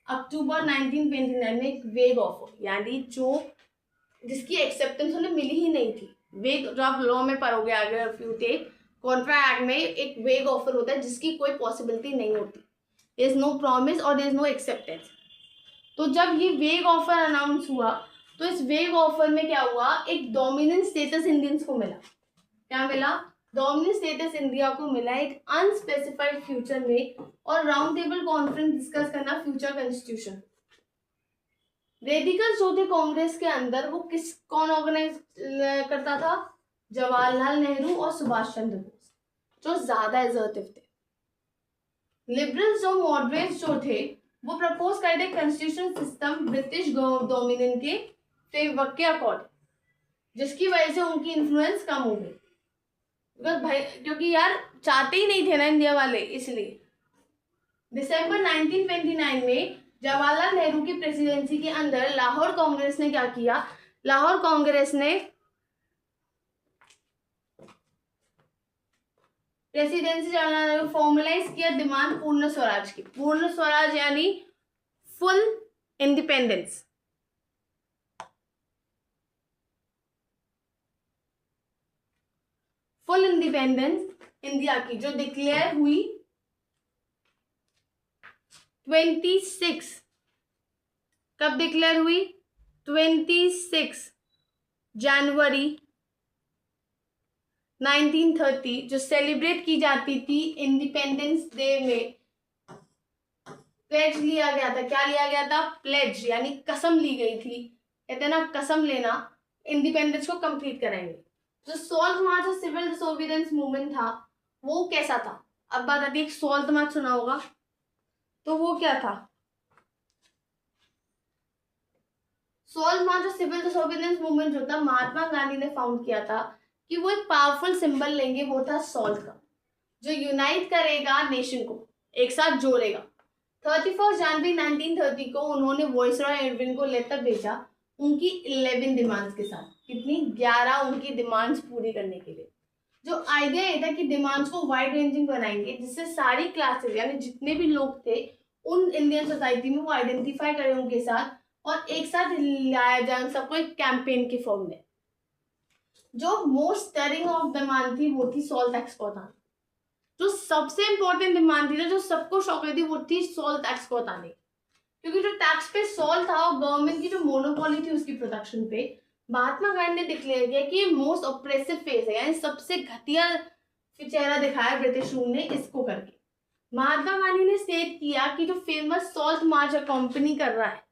अक्टूबर 1929 में एक वेग ऑफर, यानी जो जिसकी एक्सेप्टेंस उन्हें मिली ही नहीं थी। वेग जो आप लॉ में पढ़ोगे आगे फ्यू टेक कॉन्ट्रा एक्ट में, एक वेग ऑफर होता है जिसकी कोई पॉसिबिलिटी नहीं होती। देयर इज नो प्रॉमिस और देयर इज नो एक्सेप्टेंस। तो जब ये वेग ऑफर अनाउंस हुआ तो इस वेग ऑफर में क्या हुआ? एक डोमिनेंट स्टेटस इंडियंस को मिला। क्या मिला? डोमिनेंट स्टेटस इंडिया को मिला एक अनस्पेसिफाइड फ्यूचर में, और राउंड टेबल कॉन्फ्रेंस डिस्कस करना फ्यूचर कॉन्स्टिट्यूशन। रेडिकल्स जो थे कांग्रेस के अंदर, वो कौन ऑर्गेनाइज करता था? जवाहरलाल नेहरू और सुभाष चंद्र बोस, जो ज्यादा एजर्टिव थे। लिबरल्स जो मॉडरेट्स जो थे वो प्रपोज कर दे कॉन्स्टिट्यूशन सिस्टम ब्रिटिश डोमिनेंट के फ्रेमवर्क के अकॉर्डिंग, जिसकी वजह से उनकी इन्फ्लुएंस कम हो गई। भाई क्योंकि यार चाहते ही नहीं थे ना इंडिया वाले, इसलिए दिसंबर 1929 में जवाहरलाल नेहरू की प्रेसिडेंसी के अंदर लाहौर कांग्रेस ने क्या किया? लाहौर कांग्रेस ने प्रेसिडेंसी फॉर्मलाइज किया डिमांड पूर्ण स्वराज की। पूर्ण स्वराज यानी full independence. Full independence India की जो डिक्लेयर हुई 26, कब डिक्लेयर हुई? 26 जनवरी 1930, जो सेलिब्रेट की जाती थी इंडिपेंडेंस डे में। प्लेज लिया गया था। क्या लिया गया था? प्लेज, यानी कसम ली गई थी। कहते ना कसम लेना, इंडिपेंडेंस को कंप्लीट कराएंगे। जो सॉल्ट मार्च और सिविल डिसोबीडियंस मूवमेंट था वो कैसा था? अब बात आती है, सॉल्ट मार्च सुना होगा, तो वो क्या था? सॉल्ट मार्च और सिविल डिसोबीडियंस मूवमेंट जो था, महात्मा गांधी ने फाउंड किया था कि वो एक पावरफुल सिंबल लेंगे, वो था सॉल्ट का, जो यूनाइट करेगा नेशन को, एक साथ जोड़ेगा। 31 जनवरी 1930 को उन्होंने वॉइसरॉय इरविन को लेटर भेजा उनकी 11 डिमांड्स के साथ। कितनी? 11 उनकी डिमांड्स पूरी करने के लिए। जो आइडिया ये था कि डिमांड्स को वाइड रेंजिंग बनाएंगे, जिससे सारी क्लासेस यानी जितने भी लोग थे उन इंडियन सोसाइटी में वो आइडेंटिफाई करें उनके साथ, और एक साथ लाया जाए सबको एक कैंपेन के फॉर्म में। जो मोस्ट स्टरिंग ऑफ डिमांड थी वो थी सॉल्ट टैक्स को हटाना। जो सबसे इंपॉर्टेंट डिमांड थी ना, जो सबको शौक थी, वो थी सॉल्ट टैक्स को हटाने, क्योंकि जो टैक्स पे सॉल्ट था और गवर्नमेंट की जो मोनोपोली थी उसकी प्रोडक्शन पे, महात्मा गांधी ने डिक्लेयर किया कि ये मोस्ट ऑपरेसिव फेज है, यानी सबसे घटिया चेहरा दिखाया ब्रिटिश रूल ने इसको करके। महात्मा गांधी ने स्टेट किया कि जो फेमस सॉल्ट मार्च कंपनी कर रहा है,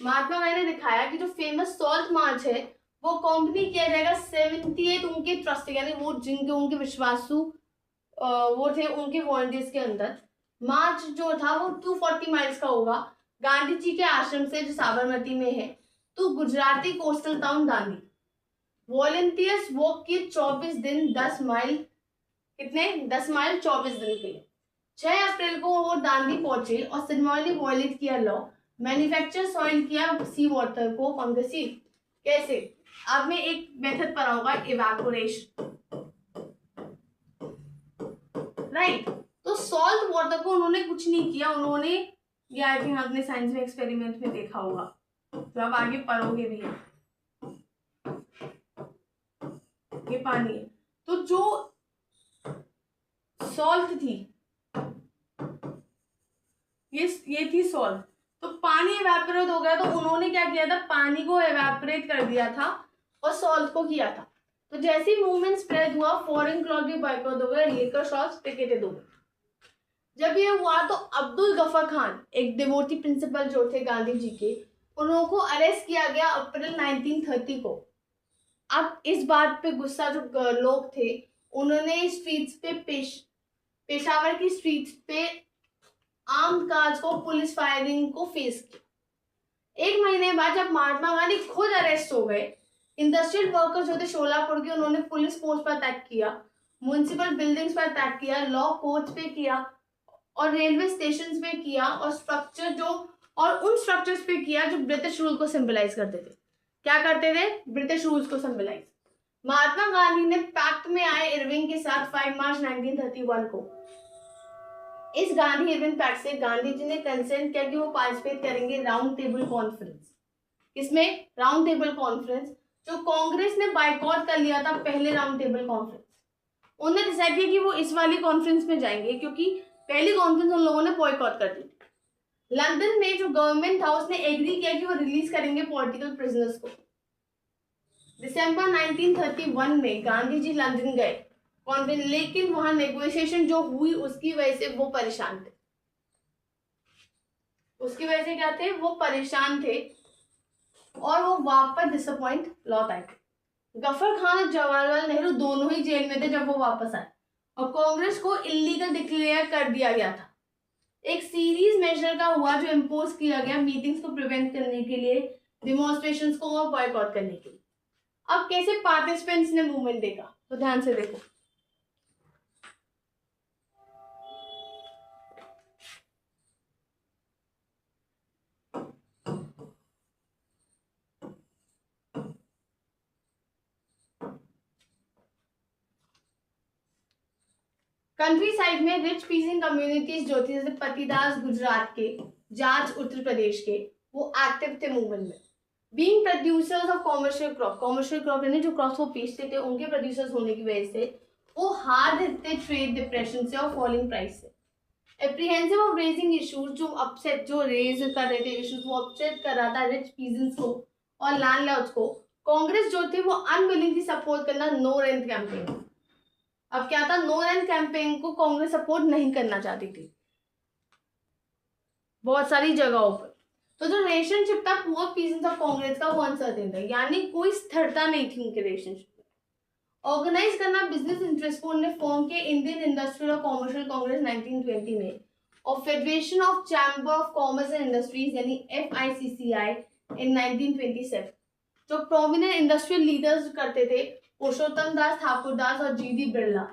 महात्मा गांधी ने दिखाया कि जो फेमस सॉल्ट मार्च है वो कंपनी किया जाएगा 78 उनके ट्रस्ट, यानी वो जिनके उनके विश्वासु वो थे उनके वॉलंटियर्स के अंदर। मार्च जो था वो 240 माइल्स का होगा गांधी जी के आश्रम से, जो साबरमती में है, तो Gujarati coastal town Dandi. Volunteers walk किए 24 दिन 10 माइल, कितने? 10 माइल 24 दिन के लिए। 6 अप्रैल को वो दांडी पहुंचे और सिग्नली वॉयलेट किया लॉ, मैन्युफैक्चर सॉइल किया सी वाटर को फ्रॉम द सी। कैसे? अब मैं एक मेथड पढ़ा होगा, इवैपोरेशन, राइट। तो सॉल्ट वाटर को उन्होंने कुछ नहीं किया, उन्होंने ये आई थिंक आपने साइंस में एक्सपेरिमेंट में देखा होगा, तो आप आगे पढ़ोगे भी है। ये पानी है, तो जो सॉल्ट थी ये थी सॉल्ट, तो पानी एवेपोरेट हो गया, तो उन्होंने क्या किया था? पानी को एवेपोरेट कर दिया था और सॉल्ट को किया था। तो जैसे ही मूवमेंट स्प्रेड हुआ, फॉरेन क्लॉथ भी बॉयकॉट हो गए, लिकर शॉप्स टिकेटेड हो गए। जब ये हुआ तो अब्दुल गफर खान, एक डिवोटी प्रिंसिपल जो थे गांधी जी के, उन लोगों को अरेस्ट किया गया अप्रैल 1930 को। अब इस बात पे गुस्सा जो लोग थे, उन्होंने स्ट्रीट्स पे पेशावर की स्ट्रीट्स पे आर्म्ड कार्ड्स को, पुलिस फायरिंग को फेस किया। एक महीने बाद जब महात्मा गांधी खुद अरेस्ट हो गए, इंडस्ट्रियल वर्कर्स जो थे शोलापुर के, उन्होंने पुलिस पोस्ट पर अटैक किया, म्युनिसिपल बिल्डिंग्स पर अटैक किया, लॉ कोर्ट्स पे किया और रेलवे स्टेशन पे किया, और उन स्ट्रक्चर्स पे किया जो ब्रिटिश रूल को सिंबलाइज करते थे। क्या करते थे? ब्रिटिश रूल्स को सिंबलाइज। महात्मा गांधी ने पैक्ट में आए इरविंग के साथ 5 मार्च 1931 को। इस गांधी इरविन पैक्ट से गांधी जी ने कंसेंट किया कि वो पार्टिसिपेट करेंगे राउंड टेबल कॉन्फ्रेंस। इसमें राउंड टेबल कॉन्फ्रेंस जो कांग्रेस ने बाइकॉट कर लिया था, पहले राउंड टेबल कॉन्फ्रेंस, उन्होंने डिसाइड किया कि वो इस वाली कॉन्फ्रेंस में जाएंगे क्योंकि पहली कॉन्फ्रेंस उन लोगों ने बॉयकॉट कर दी। लंदन में जो गवर्नमेंट था उसने एग्री किया कि वो रिलीज करेंगे पॉलिटिकल प्रिजनर्स को। दिसंबर 1931 में गांधी जी लंदन गए कॉन्फ्रेंस, लेकिन वहां नेगोशिएशन जो हुई उसकी वजह से वो परेशान थे। उसकी वजह से क्या थे? वो परेशान थे और वो वापस डिसअपॉइंट लौट आए। गफर खान और जवाहरलाल नेहरू दोनों ही जेल में थे जब वो वापस आए और कांग्रेस को इलीगल डिक्लेयर कर दिया गया था। एक सीरीज मेजर का हुआ जो इम्पोज किया गया मीटिंग्स को प्रिवेंट करने के लिए, डिमॉन्स्ट्रेशंस को और बॉयकॉट करने के लिए। अब कैसे पार्टिसिपेंट्स ने मूवमेंट देखा, तो ध्यान से देखो। कंट्री साइड में रिच पीसिंग कम्युनिटीज जो थी, जैसे पतिदास गुजरात के, जाट उत्तर प्रदेश के, वो एक्टिव थे मूवमेंट में। Being producers of commercial crop यानी जो क्रॉप्स वो बेचते थे, उनके प्रोड्यूसर्स होने की वजह से वो हार थे ट्रेड डिप्रेशन से और फॉलिंग प्राइस से। एप्रीहेंसिव ऑफ रेजिंग इशूज, जो रेज कर रहे थे इशूज, वो अपसेट कर रहा था रिच पीजेंट्स को और लैंडलॉर्ड्स को। कांग्रेस जो थी वो अनविलिंग थी सपोर्ट करना नो रेंट कैंपेन। अब क्या था? नो रेंट कैंपेन को कांग्रेस सपोर्ट नहीं करना चाहती थी बहुत सारी जगहों पर। तो जो रिलेशनशिप था पुअर पीसेंट्स ऑफ कांग्रेस का, वो अनसर्टेन था, यानी कोई स्थिरता नहीं थी उनके रिलेशनशिप में। ऑर्गेनाइज करना बिजनेस इंटरेस्ट को उन्होंने फॉर्म किया इंडियन इंडस्ट्रियल और कॉमर्शियल कांग्रेस 1920 में और federation of chamber of commerce and industries यानी FICCI इन 1927। जो प्रोमिनेंट इंडस्ट्रियल लीडर्स करते थे, पुरुषोत्तम दास, ठाकुर दास और GD बिरला,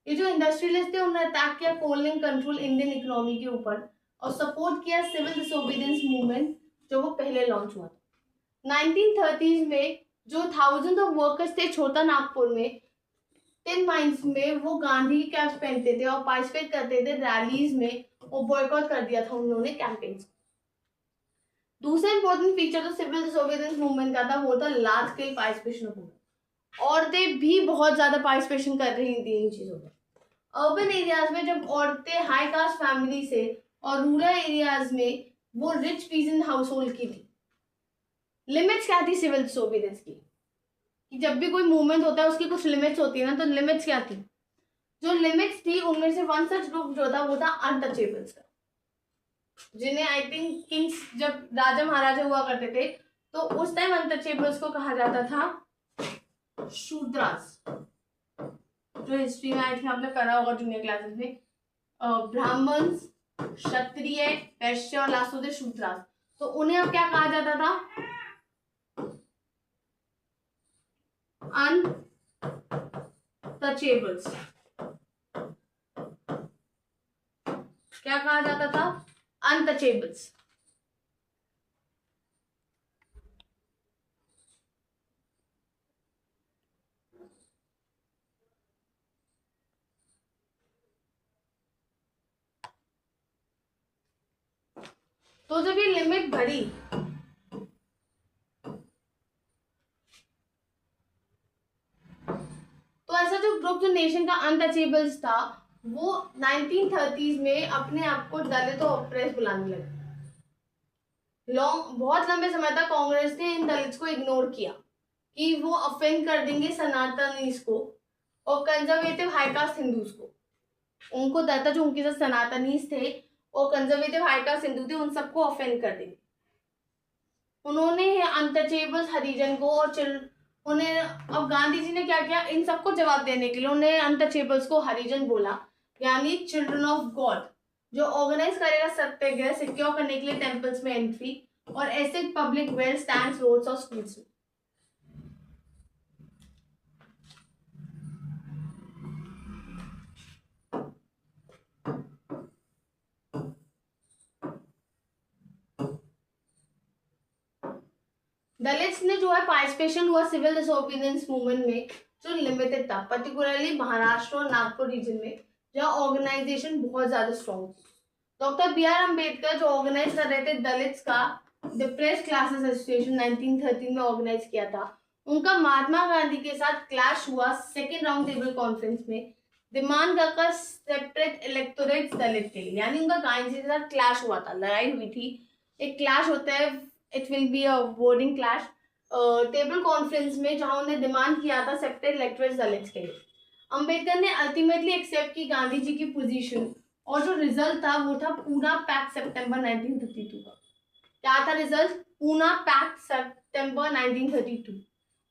ये जो इंडस्ट्रियलिस्ट थे, उन्होंने अटैक किया कोलिंग कंट्रोल इंडियन इकोनॉमी के ऊपर और सपोर्ट किया सिविल डिसोबीडियंस मूवमेंट जो वो पहले लॉन्च हुआ था 1930s में। जो थाउजेंड ऑफ वर्कर्स थे छोटा नागपुर में टिन माइंस में, वो गांधी की कैप्स पहनते थे और पार्टिसिपेट करते थे रैलीज में और बॉयकॉट कर दिया था उन्होंने कैंपेन्स। दूसरा इंपॉर्टेंट फीचर जो सिविल डिसोबीडियंस मूवमेंट का था वो था large scale participation of women. औरतें भी बहुत ज्यादा पार्टिसिपेशन कर रही थी इन चीजों में। अर्बन एरियाज में जब औरतें हाई कास्ट फैमिली से और रूरल एरियाज में वो रिच पीसेंट हाउस होल्ड की थी। लिमिट्स क्या थी सिविल डिसोबीडियंस की? कि जब भी कोई मूवमेंट होता है उसकी कुछ लिमिट्स होती है ना, तो लिमिट्स क्या थी? जो लिमिट्स थी उनमें से वन सच ग्रुप जो था वो था अनटचेबल्स का, जिन्हें आई थिंक किंग्स, जब राजा महाराजा हुआ करते थे तो उस टाइम अनटचेबल्स को कहा जाता था शूद्रास। जो हिस्ट्री में आई थिंक आपने पढ़ा होगा जूनियर क्लासेस में, ब्राह्मण्स, क्षत्रिय, वैश्य और लास्ट होते शूद्रास। तो उन्हें अब क्या कहा जाता था? अनटचेबल्स। क्या कहा जाता था? अनटचेबल्स। तो जब ये लिमिट बढ़ी तो ऐसा जो ग्रुप जो नेशन का अनटचेबल्स था वो 1930s में अपने आप को दलित और ऑप्रेस बुलाने लगे। बहुत लंबे समय तक कांग्रेस ने इन दलित्स को इग्नोर किया कि वो ऑफेंड कर देंगे सनातनीज को और कंजर्वेटिव हाई कास्ट हिंदूज को। उनको डर था जो उनके साथ सनातनीज थे और कंजर्वेटिव हाई कास्ट हिंदू थे, उन सबको ऑफेंड कर देंगे। उन्होंने अनटचेबल्स हरिजन को और उन्हें, अब गांधी जी ने क्या किया इन सबको जवाब देने के लिए, उन्हें अनटचेबल्स को हरिजन बोला, यानी चिल्ड्रन ऑफ गॉड, जो ऑर्गेनाइज करेगा सत्याग्रह सिक्योर करने के लिए टेम्पल्स में एंट्री और ऐसे पब्लिक वेल स्टैंड्स रोड्स और स्कूल्स में। दलित्स ने जो है पार्टिसिपेशन हुआ सिविल डिसोबीडियंस मूवमेंट में जो लिमिटेड था, पर्टिकुलरली महाराष्ट्र और नागपुर रीजन में जहाँ ऑर्गेनाइजेशन बहुत ज्यादा स्ट्रॉन्ग थी। डॉक्टर बी आर अम्बेडकर जो ऑर्गेनाइज कर रहे थे दलित्स का डिप्रेस्ड क्लासेस एसोसिएशन 1913 में ऑर्गेनाइज किया था, उनका महात्मा गांधी के साथ क्लैश हुआ सेकेंड राउंड टेबल कॉन्फ्रेंस में, डिमांड करकर सेपरेट इलेक्टोरेट्स दलित के लिए, यानी उनका गांधी जी के साथ क्लैश हुआ था, लड़ाई हुई थी। एक क्लैश होता है, it will be a wording clash, table conference में जहां उन्हें डिमांड किया था सेपरेट इलेक्टोरेट्स दलित के लिए। अंबेडकर ने अल्टीमेटली एक्सेप्ट की गांधी जी की पोजीशन और जो रिजल्ट था वो था पूना पैक्ट सितंबर 1932 का। क्या था रिजल्ट? पूना पैक्ट सितंबर 1932।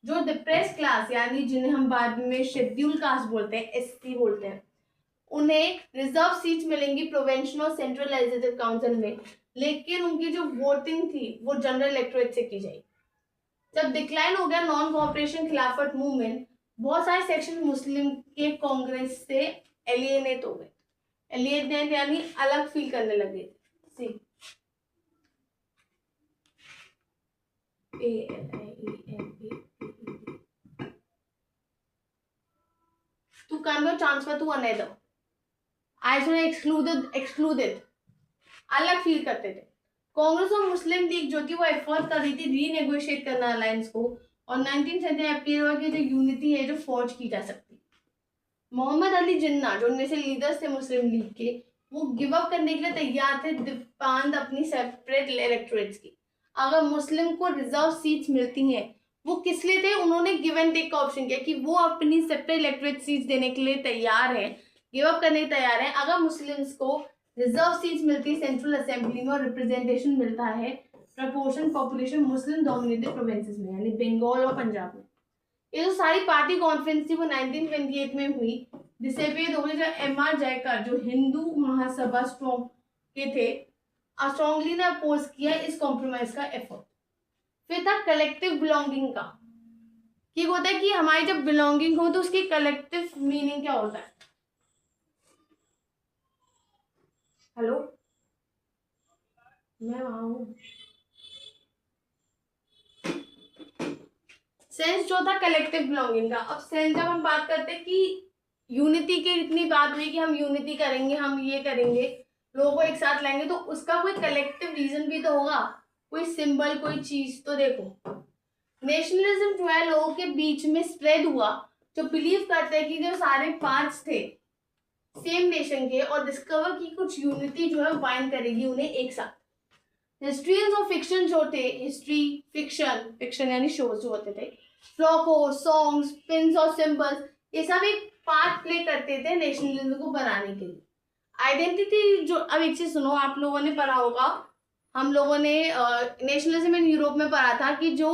जो डिप्रेस क्लास यानी जिन्हें हम बाद में शेड्यूल कास्ट बोलते हैं, एससी बोलते हैं, उन्हें रिजर्व सीट्स मिलेंगी प्रोविंशियल और सेंट्रल लेजिस्लेटिव काउंसिल में, लेकिन उनकी जो वोटिंग थी वो जनरल इलेक्टोरेट से की जाएगी। जब डिक्लाइन हो गया नॉन कोऑपरेशन खिलाफत मूवमेंट, बहुत सारे सेक्शन मुस्लिम के कांग्रेस से एलियनेट हो गए। एलियनेट यानी अलग फील करने लगे थे। to convert, transfer to another, isolate, excluded, अलग फील करते थे। कांग्रेस और मुस्लिम लीग जो थी वो एफर्ट कर रही थी रीनेगोशिएट करना अलायंस को, और 1970 अपीयर हुआ कि जो यूनिटी है जो फॉर्ज की जा सकती। मोहम्मद अली जिन्ना जो उनमें से लीडर्स थे मुस्लिम लीग के, वो गिव अप करने के लिए तैयार थे डिमांड अपनी सेपरेट इलेक्टोरेट्स की। अगर मुस्लिम को रिजर्व सीट्स मिलती हैं, वो किस लिए थे, उन्होंने गिव एंड टेक का ऑप्शन किया कि वो अपनी सेपरेट इलेक्टोरेट सीट्स देने के लिए तैयार है, गिव अप करने के तैयार है अगर मुस्लिम्स को रिजर्व सीट्स मिलती है सेंट्रल असेंबली में और रिप्रेजेंटेशन मिलता है proportion population Muslim dominated provinces में, यानी बंगाल और पंजाब में। ये जो सारी पार्टी कॉन्फ्रेंस थी वो 1928 में हुई, डिसएबियड हो गई। जो एम.आर. जयकर जो हिंदू महासभा स्ट्रॉन्ग के थे, स्ट्रॉन्गली ने अपोज किया इस कॉम्प्रोमाइज का एफर्ट। फिर था कलेक्टिव बिलोंगिंग का, कि होता है कि हमारी जब बिलोंगिंग हो तो उसकी कलेक्टिव मीनिंग क्या होता है। हेलो, मैं वहां हूँ। सेंस जो था कलेक्टिव बिलोंगिंग का। अब सेंस जब हम बात करते हैं कि यूनिटी की इतनी बात हुई कि हम यूनिटी करेंगे, हम ये करेंगे, लोगों को एक साथ लाएंगे, तो उसका कोई कलेक्टिव रीजन भी तो होगा, कोई सिंबल, कोई चीज। तो देखो नेशनलिज्म जो है लोगों के बीच में स्प्रेड हुआ, जो बिलीव करते हैं कि जो सारे पार्ट्स थे सेम नेशन के, और डिस्कवर की कुछ यूनिटी जो है बाइंड करेगी उन्हें एक साथ। हिस्ट्रियंस और फिक्शन जो थे, हिस्ट्री फिक्शन, फिक्शन यानी शोज जो होते थे, फ्लॉको सॉन्ग्स पिन्स और सिंबल्स, ये सब एक पार्ट प्ले करते थे नेशनलिज्म को बनाने के लिए। आइडेंटिटी जो, अब एक चीज सुनो, आप लोगों ने पढ़ा होगा, हम लोगों ने नेशनलिज्म इन यूरोप में पढ़ा था कि जो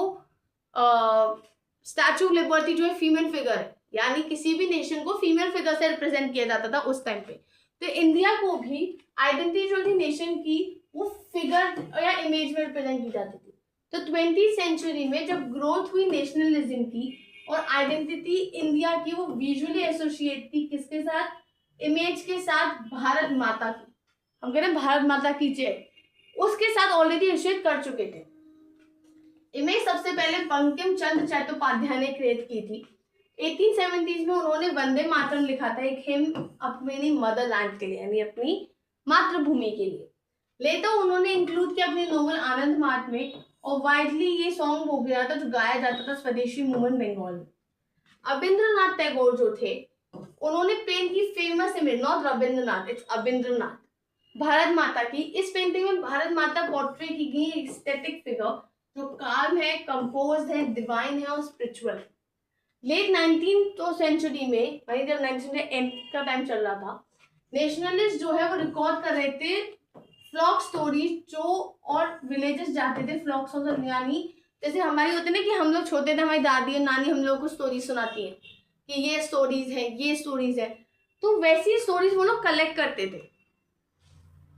स्टैचू ऑफ लिबर्टी जो है फीमेल फिगर है, यानी किसी भी नेशन को फीमेल फिगर से रिप्रेजेंट किया जाता था उस टाइम पे। तो इंडिया को भी आइडेंटिटी जो थी नेशन की वो फिगर या इमेज में रिप्रेजेंट की जाती थी। तो 20th सेंचुरी में जब ग्रोथ हुई नेशनलिज्म की और आइडेंटिटी इंडिया की, वो विजुअली एसोसिएट थी किसके साथ, इमेज के साथ, भारत माता की, हम कह रहे हैं भारत माता की जय, उसके साथ ऑलरेडी एसोसिएट कर चुके थे। इमेज सबसे पहले बंकिम चंद्र चट्टोपाध्याय ने क्रिएट की थी। 1870s में उन्होंने वंदे मातरम लिखा था, एक हिम अपनी मदरलैंड के लिए, यानी अपनी मातृभूमि के लिए। लेटर उन्होंने इंक्लूड किया अपने नोवेल आनंद मार्ग में, और वाइडली ये सॉन्ग हो गया था जो गाया जाता था स्वदेशी मूवमेंट बंगाल में। अबिंद्रनाथ टैगोर जो थे, उन्होंने पेंट की famous image, not Rabindranath, it's Abanindranath, Bharat Mata की। इस पेंटिंग में भारत माता पोर्ट्रे की गई स्टैटिक फिगर जो काम है, कंपोज है, डिवाइन है और स्पिरिचुअल। लेट 19th सेंचुरी में, वही जब 19th एंड का टाइम चल रहा था, नेशनलिस्ट जो है वो रिकॉर्ड कर रहे थे फ्लॉक स्टोरीज, जो और विलेजेस जाते थे फ्लॉक सॉन्ग, यानी जैसे हमारी होते ना कि हम लोग छोटे थे, हमारी दादी और नानी हम लोगों को स्टोरी सुनाती है कि ये स्टोरीज है, ये स्टोरीज है, तो वैसी स्टोरीज वो लोग कलेक्ट करते थे।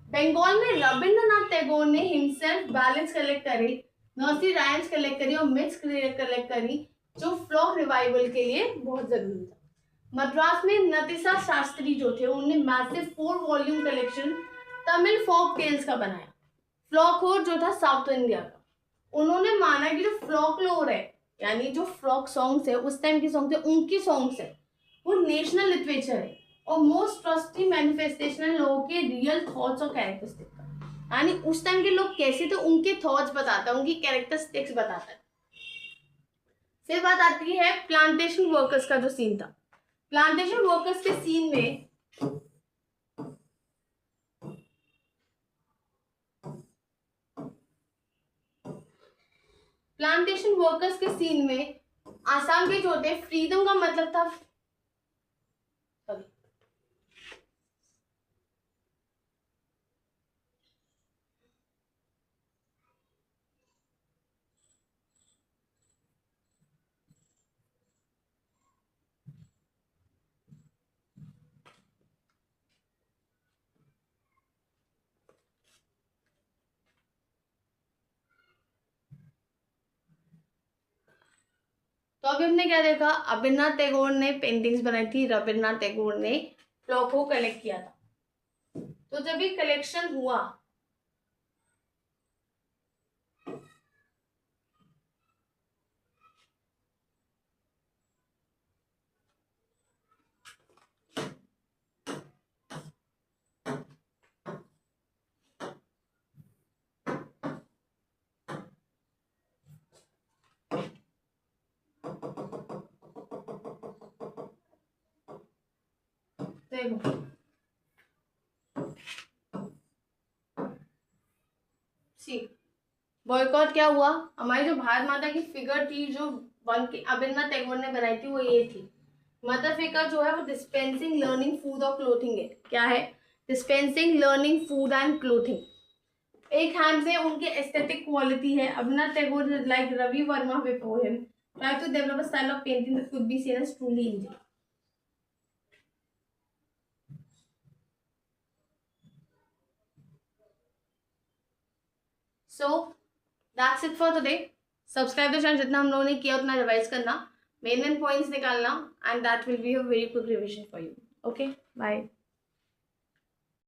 बंगाल में रविंद्रनाथ टैगोर ने हिमसेल्फ बैलेंस कलेक्ट करी, नर्सरी राइम्स कलेक्ट करी और मिथ्स कलेक्ट करी, जो फ्लॉक रिवाइवल के लिए बहुत जरूरी था। मद्रास में नतिसा शास्त्री जो थे, उन्होंने massive 4 volume collection Tamil folk tales का बनाया। फ्लॉक होर जो था साउथ इंडिया का, उन्होंने माना कि जो फ्लॉक लोर है, यानी जो फ्लॉक सॉन्ग्स है, उस टाइम के सॉन्ग्स है, उनकी सॉन्ग्स है, वो नेशनल लिटरेचर है और मोस्ट ट्रस्टी मैनिफेस्टेशन लोगों के रियल थॉट्स और कैरेक्टरिस्टिक्स का, यानी उस टाइम के लोग कैसे थे उनके थॉट्स बताता है, उनकी कैरेक्टरिस्टिक्स बताता है। फिर बात आती है प्लांटेशन वर्कर्स का जो सीन था। प्लांटेशन वर्कर्स के सीन में आसाम के जो थे, फ्रीडम का मतलब था, तो अभी हमने क्या देखा, रविन्द्रनाथ टैगोर ने पेंटिंग्स बनाई थी, रविन्द्रनाथ टैगोर ने फ्लॉक को कलेक्ट किया था। तो जब ये कलेक्शन हुआ, देखो सी बॉयकॉट क्या हुआ, हमारी जो भारत माता की फिगर थी जो बन के रविन्द्रनाथ टैगोर ने बनाई थी, वो ये थी। मदर फिगर जो है वो डिस्पेंसिंग लर्निंग फूड और क्लोथिंग है। क्या है? Dispensing learning food and clothing. एक हैंड से उनके एस्थेटिक क्वालिटी है। Rabindranath Tagore like Ravi Varma before him try to develop a style of painting that could be seen as truly Indian. So that's it for today. Subscribe the channel, जितना हम लोगों ने किया उतना रिवाइज करना, मेन पॉइंट्स निकालना, and that will be a very quick revision for you. Okay, bye.